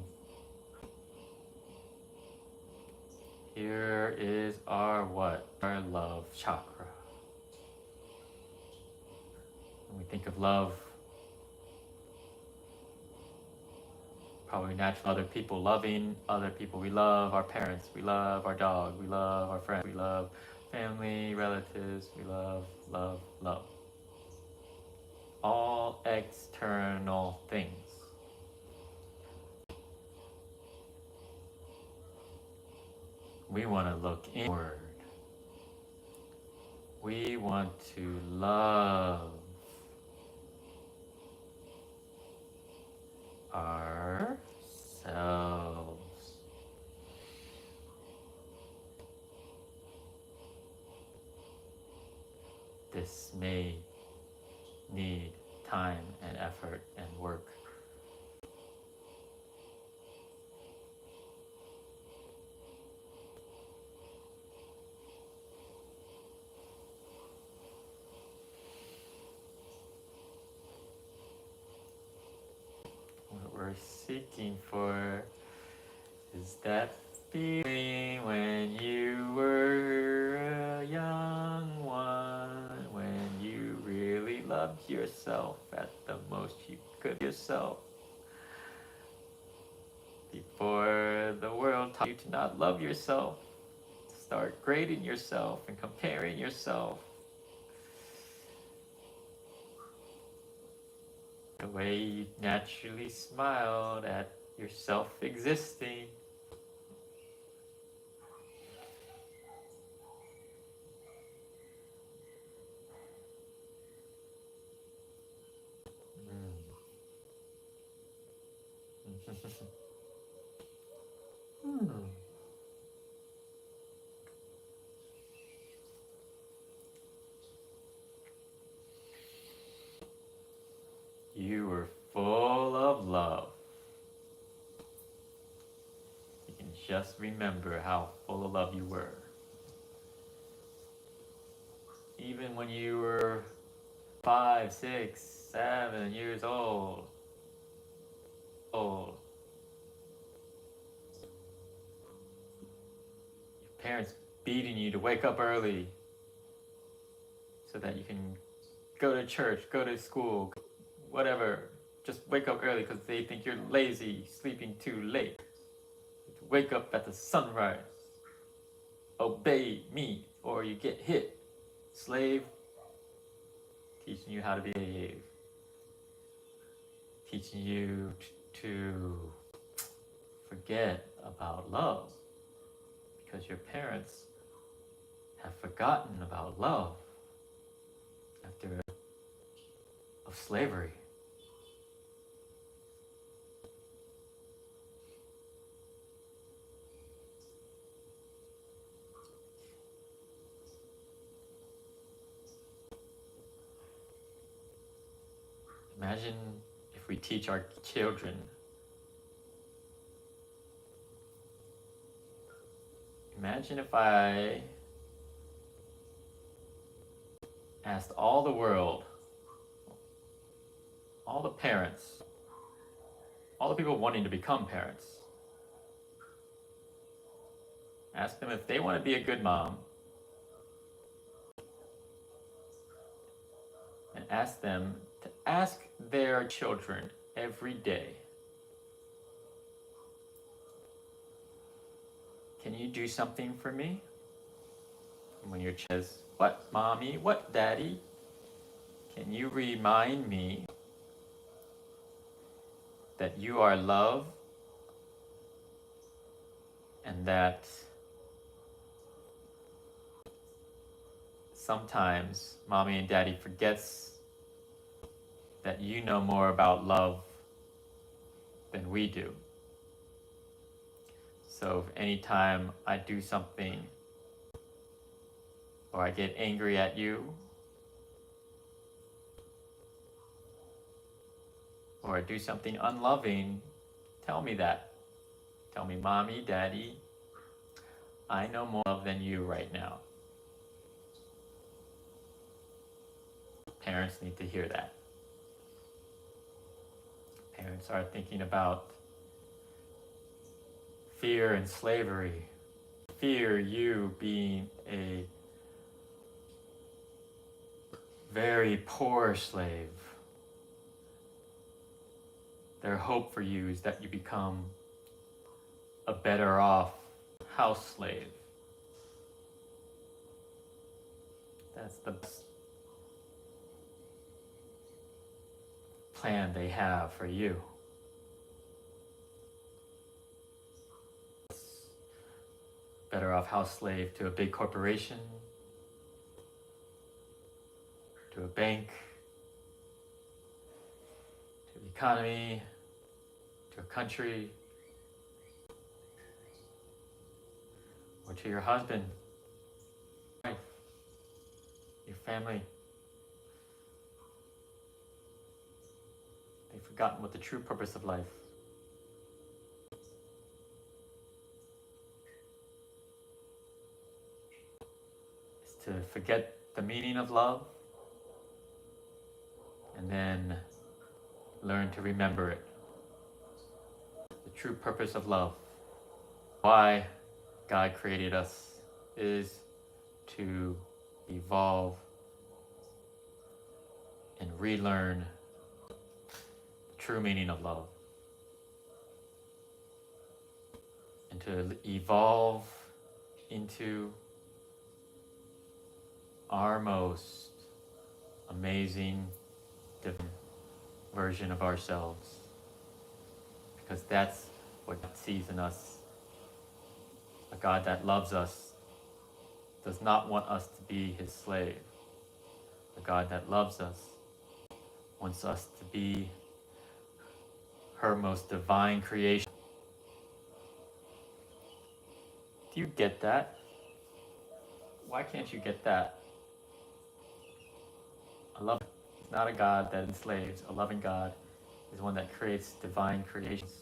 Here is our what? Our love chakra. When we think of love, probably natural other people, loving other people we love, our parents, we love our dog, we love our friends, we love family, relatives, we love, love, love. All external things. We want to look inward. We want to love ourselves. This may need time and effort and work. What we're seeking for is that feeling when you were a young one, when you really loved yourself at the most you could yourself. Before the world taught you to not love yourself, start grading yourself and comparing yourself. The way you naturally smiled at yourself existing. You were full of love. You can just remember how full of love you were. Even when you were 5, 6, 7 years old. Your parents beating you to wake up early so that you can go to church, go to school, whatever. Just wake up early because they think you're lazy, sleeping too late. Wake up at the sunrise. Obey me or you get hit. Slave, teaching you how to behave. Teaching you to forget about love because your parents have forgotten about love after of slavery. Imagine if we teach our children. Imagine if I asked all the world, all the parents, all the people wanting to become parents, ask them if they want to be a good mom, and ask them to ask their children every day, can you do something for me? And when your child says, what, mommy, what, daddy? Can you remind me that you are love and that sometimes mommy and daddy forgets that you know more about love than we do. So if anytime I do something or I get angry at you or I do something unloving, tell me that. Tell me, mommy, daddy, I know more love than you right now. Parents need to hear that. Parents are thinking about fear and slavery. Fear you being a very poor slave. Their hope for you is that you become a better off house slave. That's the best plan they have for you. Better off house slave to a big corporation, to a bank, to the economy, to a country, or to your husband, wife, your family. They've forgotten what the true purpose of life is, to forget the meaning of love and then learn to remember it. The true purpose of love, why God created us, is to evolve and relearn the true meaning of love. And to evolve into our most amazing divine version of ourselves. Because that's what God sees in us. A God that loves us does not want us to be his slave. A God that loves us wants us to be her most divine creation. Do you get that? Why can't you get that? I love It's not a God that enslaves. A loving God is one that creates divine creations.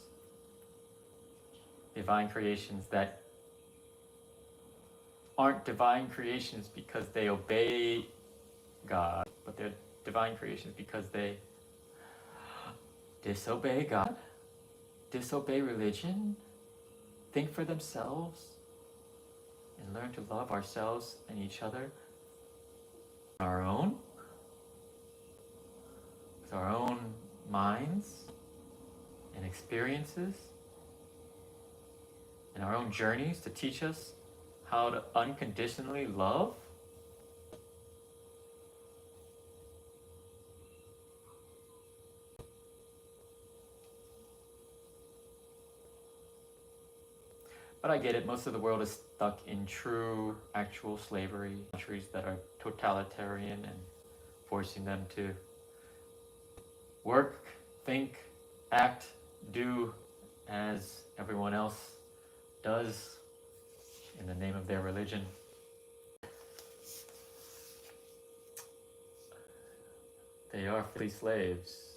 Divine creations that aren't divine creations because they obey God, but they're divine creations because they disobey God, disobey religion, think for themselves, and learn to love ourselves and each other our own, with our own minds and experiences and our own journeys to teach us how to unconditionally love. But I get it, most of the world is stuck in true, actual slavery, countries that are totalitarian and forcing them to work, think, act, do as everyone else does in the name of their religion. They are free slaves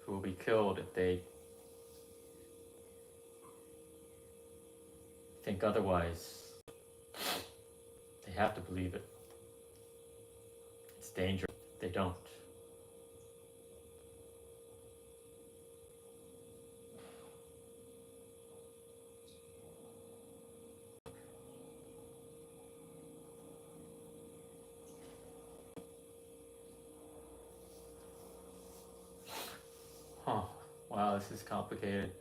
who will be killed if they think otherwise. They have to believe it. It's dangerous if they don't. Huh. Wow, this is complicated.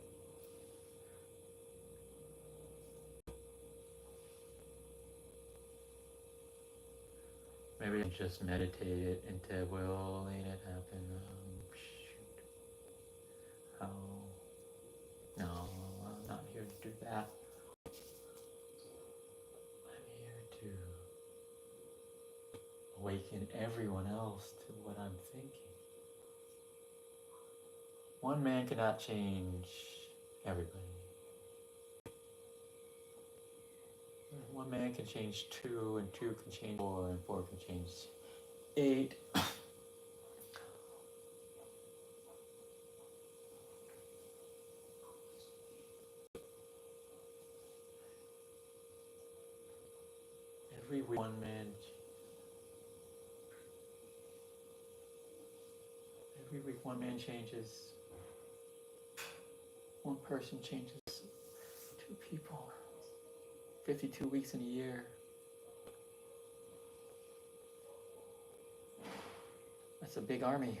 Maybe I just meditate it into willing it happen. Shoot. How? No, I'm not here to do that. I'm here to awaken everyone else to what I'm thinking. One man cannot change everybody. One man can change two, and two can change four, and four can change 8. Every week, one man changes. One person changes 2 people. 52 weeks in a year. That's a big army.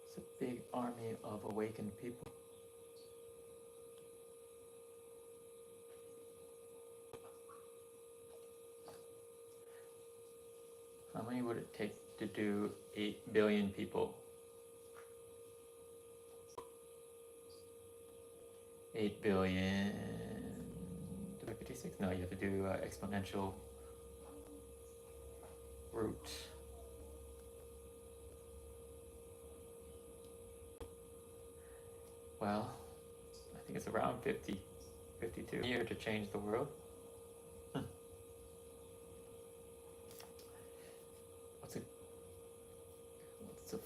It's a big army of awakened people. How many would it take to do 8 billion people? 8 billion, 56? No, you have to do exponential root. Well, I think it's around 50, 52 a year to change the world. If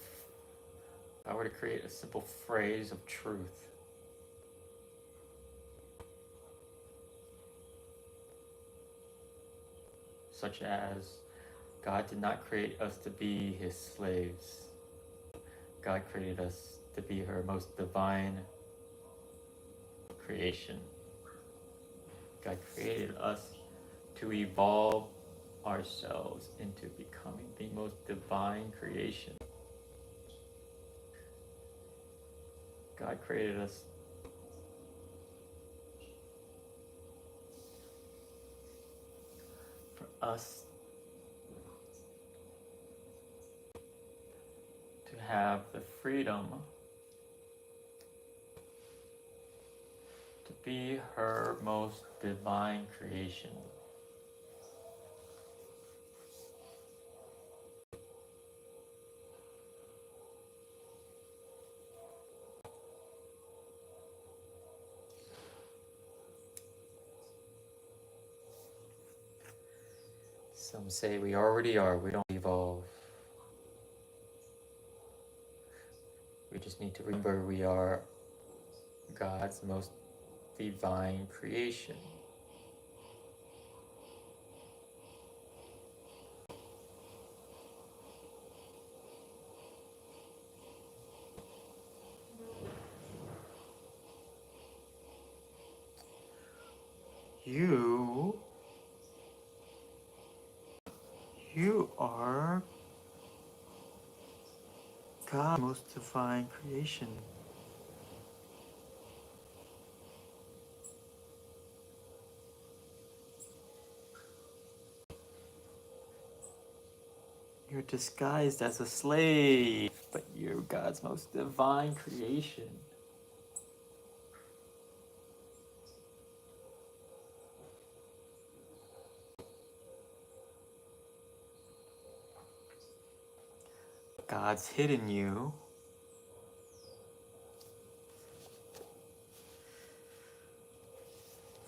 I were to create a simple phrase of truth, such as, God did not create us to be his slaves. God created us to be her most divine creation. God created us to evolve ourselves into becoming the most divine creation. God created us for us to have the freedom to be her most divine creation. Some say we already are. We don't evolve. We just need to remember we are God's most divine creation. You are God's most divine creation. You're disguised as a slave, but you're God's most divine creation. God's hidden you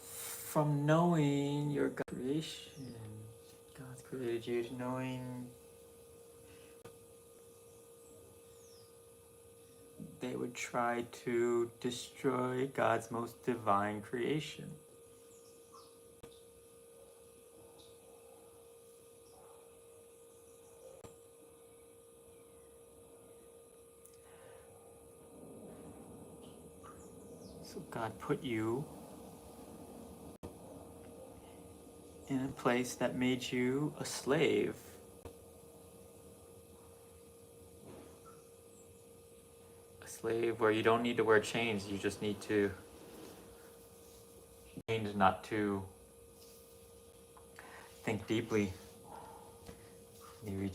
from knowing your creation. God's created you to knowing they would try to destroy God's most divine creation. So God put you in a place that made you a slave. A slave where you don't need to wear chains, you just need to train not to think deeply. You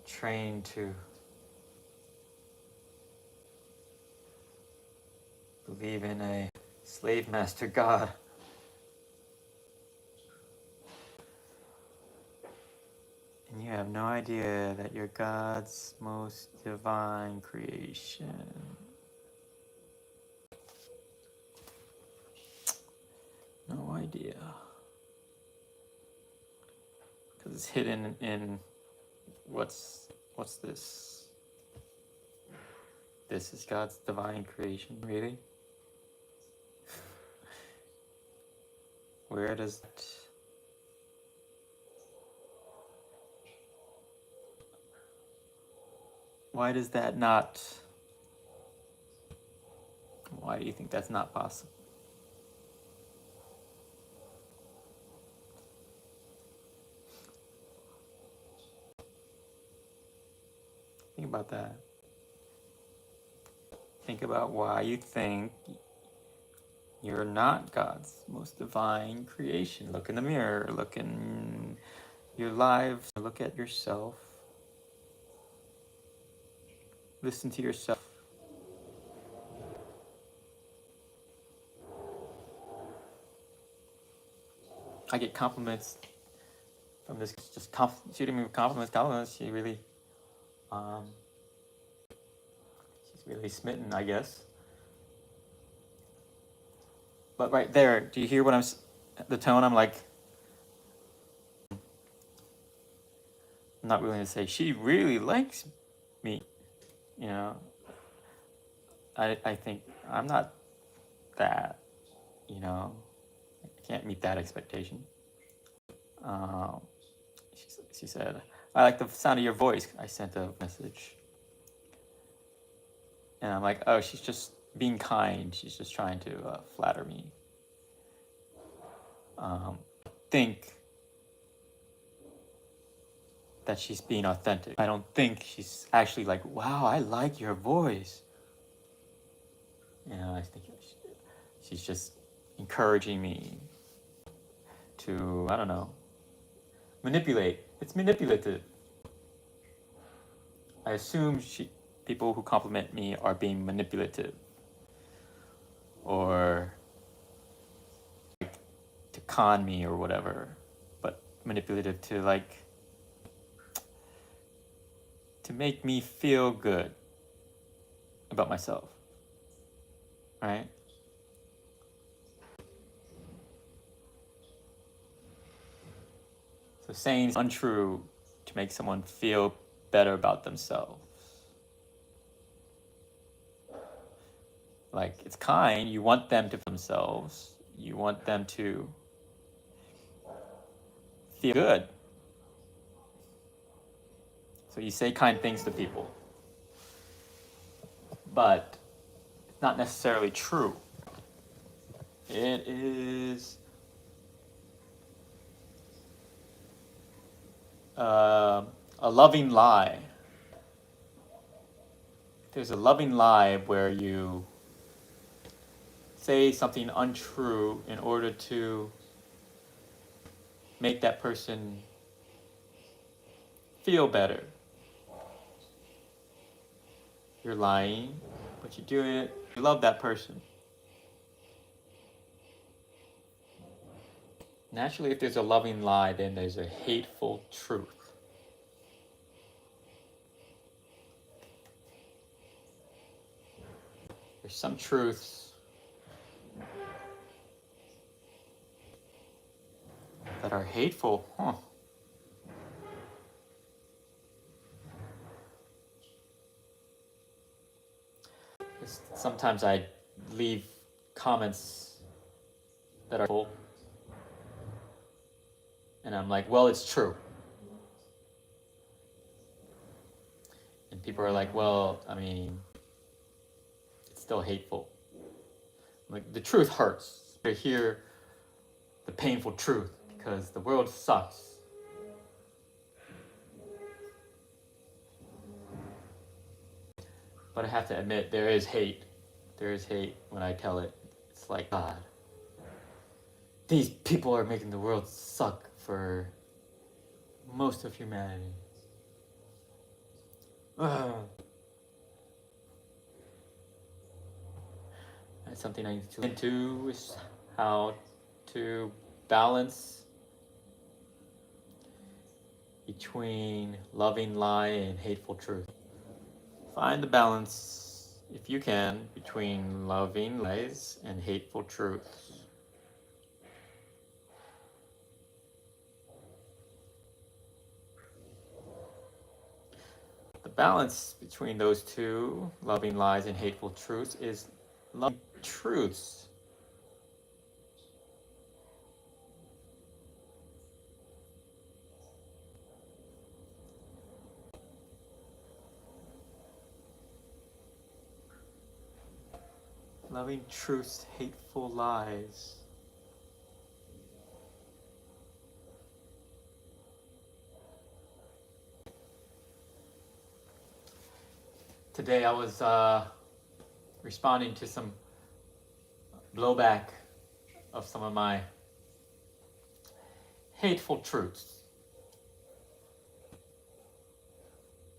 train to believe in a slave master God. And you have no idea that you're God's most divine creation. No idea. Because it's hidden in what's this? This is God's divine creation, really? Where does it... Why does that not... Why do you think that's not possible? Think about that. Think about why you think you're not God's most divine creation. Look in the mirror, look in your lives, look at yourself. Listen to yourself. I get compliments from this, just shooting me with compliments. She really, she's really smitten, I guess. But right there, do you hear what the tone? I'm like, I'm not willing to say she really likes me. You know, I think I'm not that. You know, I can't meet that expectation. She said, I like the sound of your voice. I sent a message. And I'm like, oh, she's just being kind. She's just trying to flatter me. Think that she's being authentic. I don't think she's actually like, wow, I like your voice. You know, I think she's just encouraging me to, I don't know, manipulate. It's manipulative. I assume people who compliment me are being manipulative, or like, to con me or whatever, but manipulative to like to make me feel good about myself, right? So saying untrue to make someone feel better about themselves. Like, it's kind, you want them to themselves, you want them to feel good. So you say kind things to people. But it's not necessarily true. It is a loving lie. There's a loving lie where you say something untrue in order to make that person feel better. You're lying, but you do it, you love that person. Naturally, if there's a loving lie, then there's a hateful truth. There's some truths that are hateful. Sometimes I leave comments that are full, and I'm like, well, it's true. And people are like, well, I mean, it's still hateful. Like, the truth hurts to hear the painful truth because the world sucks. But I have to admit, there is hate. There is hate when I tell it. It's like, God, these people are making the world suck for most of humanity. That's something I need to look into, is how to balance between loving lie and hateful truth. Find the balance, if you can, between loving lies and hateful truths. The balance between those two, loving lies and hateful truths, is loving truths. Loving truths, hateful lies. Today I was responding to some blowback of some of my hateful truths.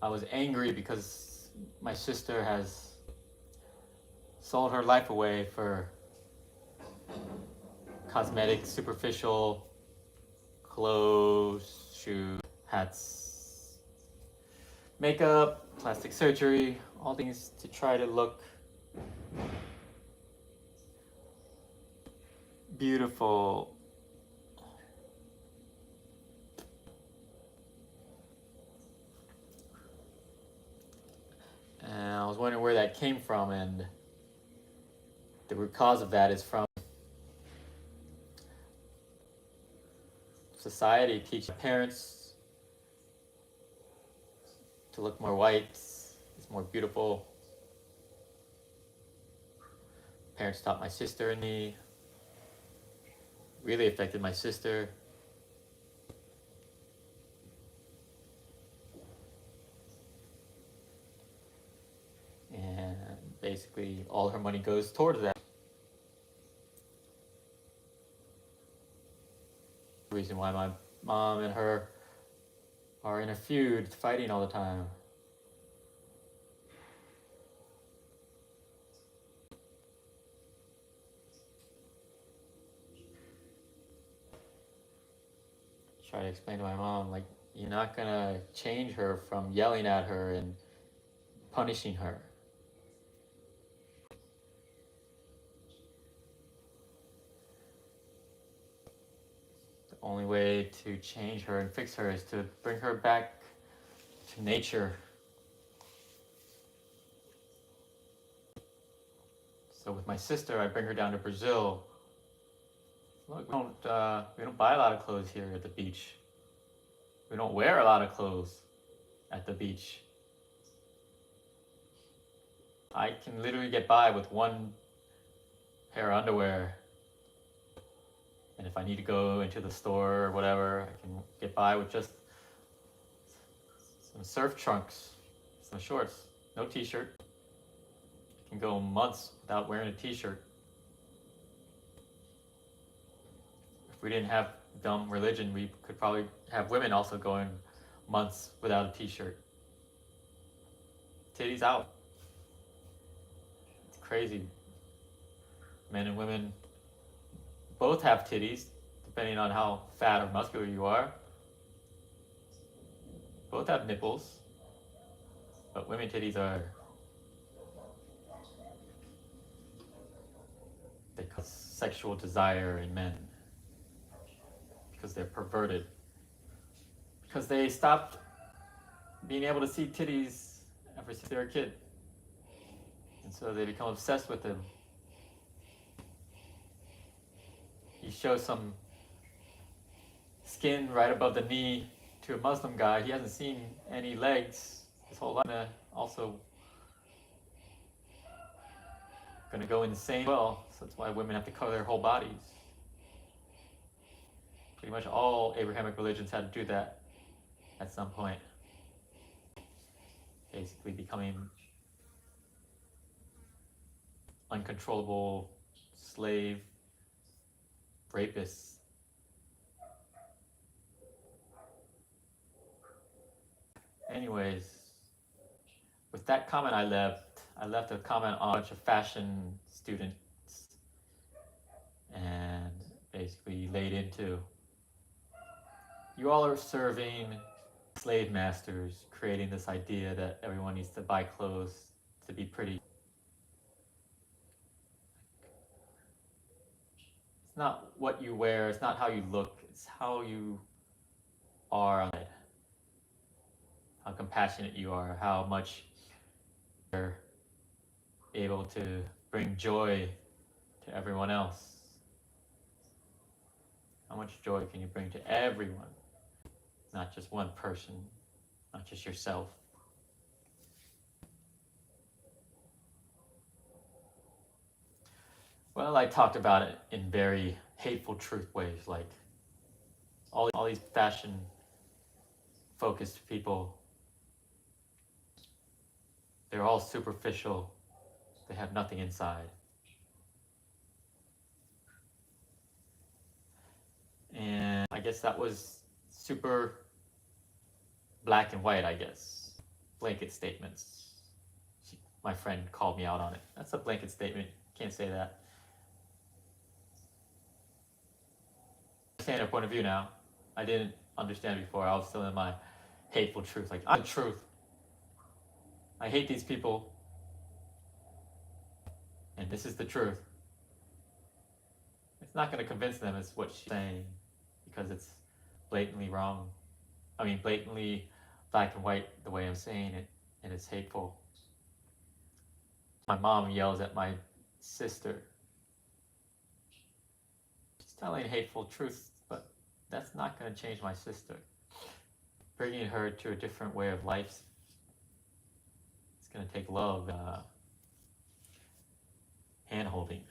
I was angry because my sister has sold her life away for cosmetic, superficial clothes, shoes, hats, makeup, plastic surgery, all things to try to look beautiful. And I was wondering where that came from, and the root cause of that is from society teaching parents to look more white, it's more beautiful. Parents taught my sister and me, really affected my sister. And basically all her money goes towards that. The reason why my mom and her are in a feud, fighting all the time. Try to explain to my mom, like, you're not gonna change her from yelling at her and punishing her. The only way to change her and fix her is to bring her back to nature. So with my sister, I bring her down to Brazil. Look, we don't buy a lot of clothes here at the beach. We don't wear a lot of clothes at the beach. I can literally get by with one pair of underwear. And if I need to go into the store or whatever, I can get by with just some surf trunks, some shorts, no t-shirt. I can go months without wearing a t-shirt. If we didn't have dumb religion, we could probably have women also going months without a t-shirt. Titties out. It's crazy. Men and women both have titties, depending on how fat or muscular you are. Both have nipples, but women titties are, they cause sexual desire in men because they're perverted. Because they stopped being able to see titties ever since they were a kid. And so they become obsessed with them. You show some skin right above the knee to a Muslim guy, he hasn't seen any legs his whole life. Also gonna go insane. Well, so that's why women have to cover their whole bodies. Pretty much all Abrahamic religions had to do that at some point. Basically becoming uncontrollable slave rapists. Anyways, with that comment I left a comment on a bunch of fashion students and basically laid into, you all are serving slave masters, creating this idea that everyone needs to buy clothes to be pretty. It's not what you wear, it's not how you look, it's how you are on it. How compassionate you are, how much you're able to bring joy to everyone else. How much joy can you bring to everyone? Not just one person, not just yourself. Well, I talked about it in very hateful truth ways, like all these fashion focused people, they're all superficial. They have nothing inside. And I guess that was super black and white, I guess. Blanket statements. My friend called me out on it. That's a blanket statement. Can't say that. I understand their point of view now. I didn't understand before. I was still in my hateful truth. Like, I'm the truth. I hate these people. And this is the truth. It's not going to convince them it's what she's saying because it's blatantly wrong. I mean, blatantly black and white the way I'm saying it, and it's hateful. My mom yells at my sister. She's telling hateful truths, but that's not going to change my sister. Bringing her to a different way of life, it's going to take love, hand-holding.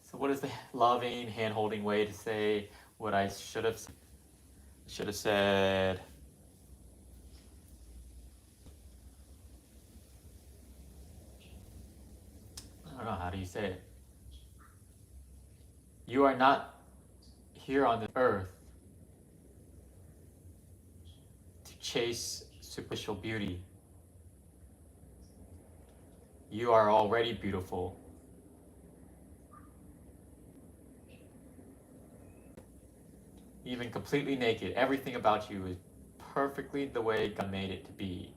So what is the loving, hand-holding way to say what I should have said? I should have said, I don't know, how do you say it? You are not here on the earth to chase superficial beauty. You are already beautiful. Even completely naked, everything about you is perfectly the way God made it to be.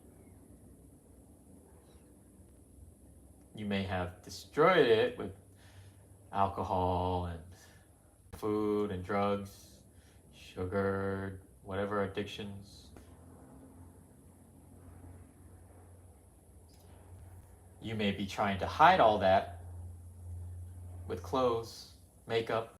You may have destroyed it with alcohol and food and drugs, sugar, whatever addictions. You may be trying to hide all that with clothes, makeup.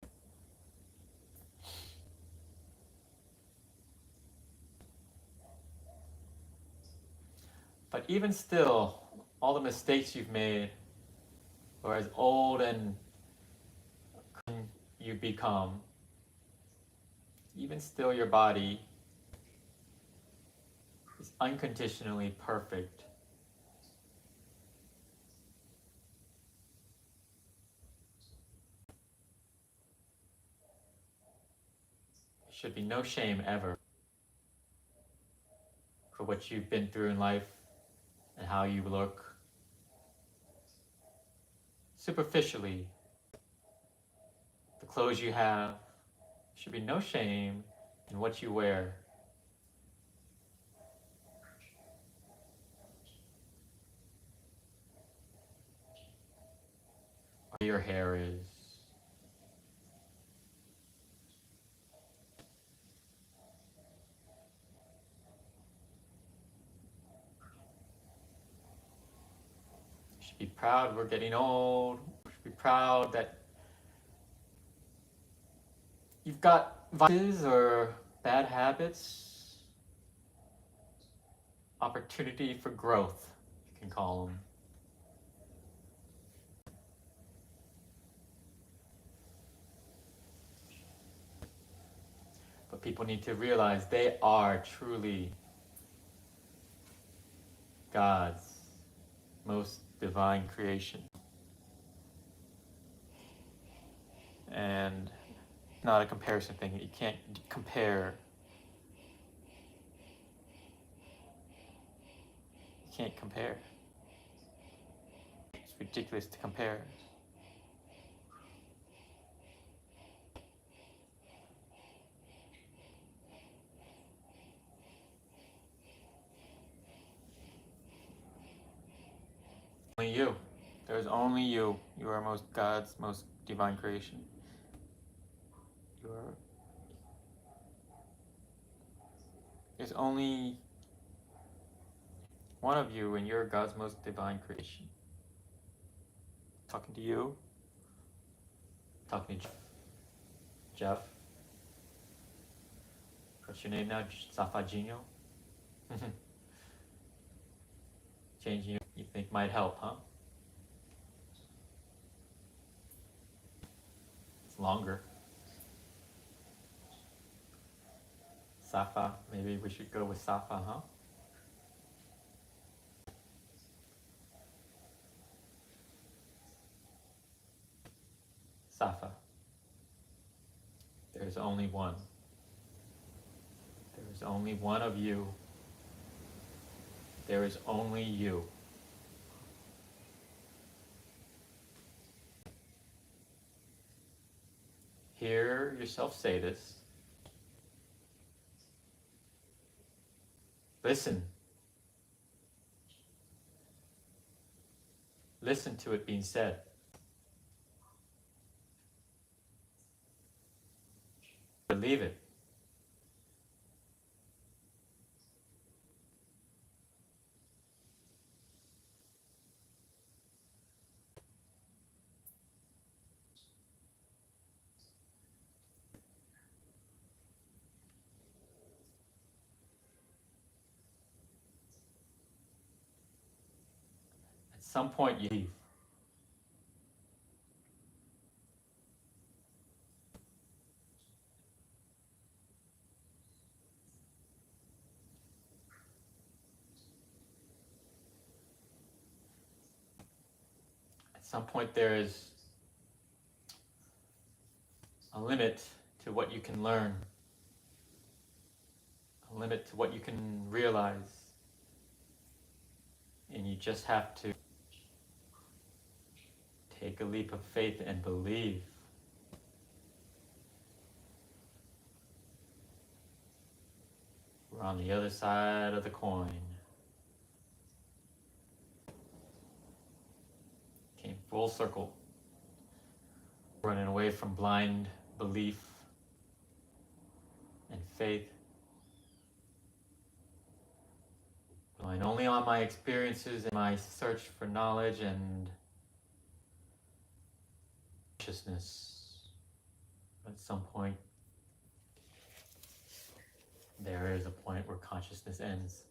But even still, all the mistakes you've made, or as old and you become, even still your body is unconditionally perfect. There should be no shame ever for what you've been through in life and how you look. Superficially, the clothes you have, should be no shame in what you wear. Or your hair is. You should be proud we're getting old. You should be proud that you've got vices or bad habits. Opportunity for growth, you can call them. But people need to realize they are truly God's most divine creation. And not a comparison thing. You can't compare. You can't compare. It's ridiculous to compare. Only you. There's only you. You are God's most divine creation. You are. There's only one of you, and you're God's most divine creation. Talking to you. Talking to Jeff. What's your name now? Safagino? Changing you think might help, huh? It's longer. Safa, maybe we should go with Safa, huh? Safa. There's only one. There is only one of you. There is only you. Hear yourself say this. Listen. Listen to it being said. Believe it. At some point you leave. At some point there is a limit to what you can learn. A limit to what you can realize. And you just have to take a leap of faith and believe. We're on the other side of the coin. Came full circle. Running away from blind belief and faith, relying only on my experiences and my search for knowledge and consciousness. At some point, there is a point where consciousness ends.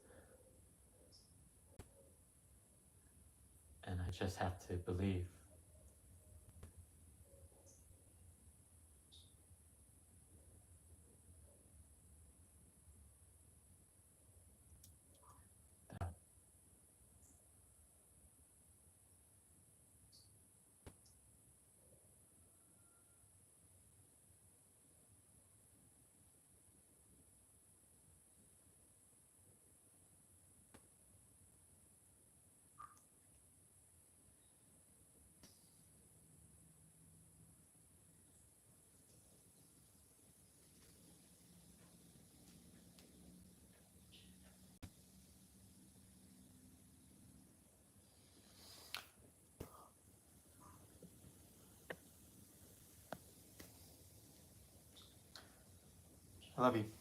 And I just have to believe. I love you.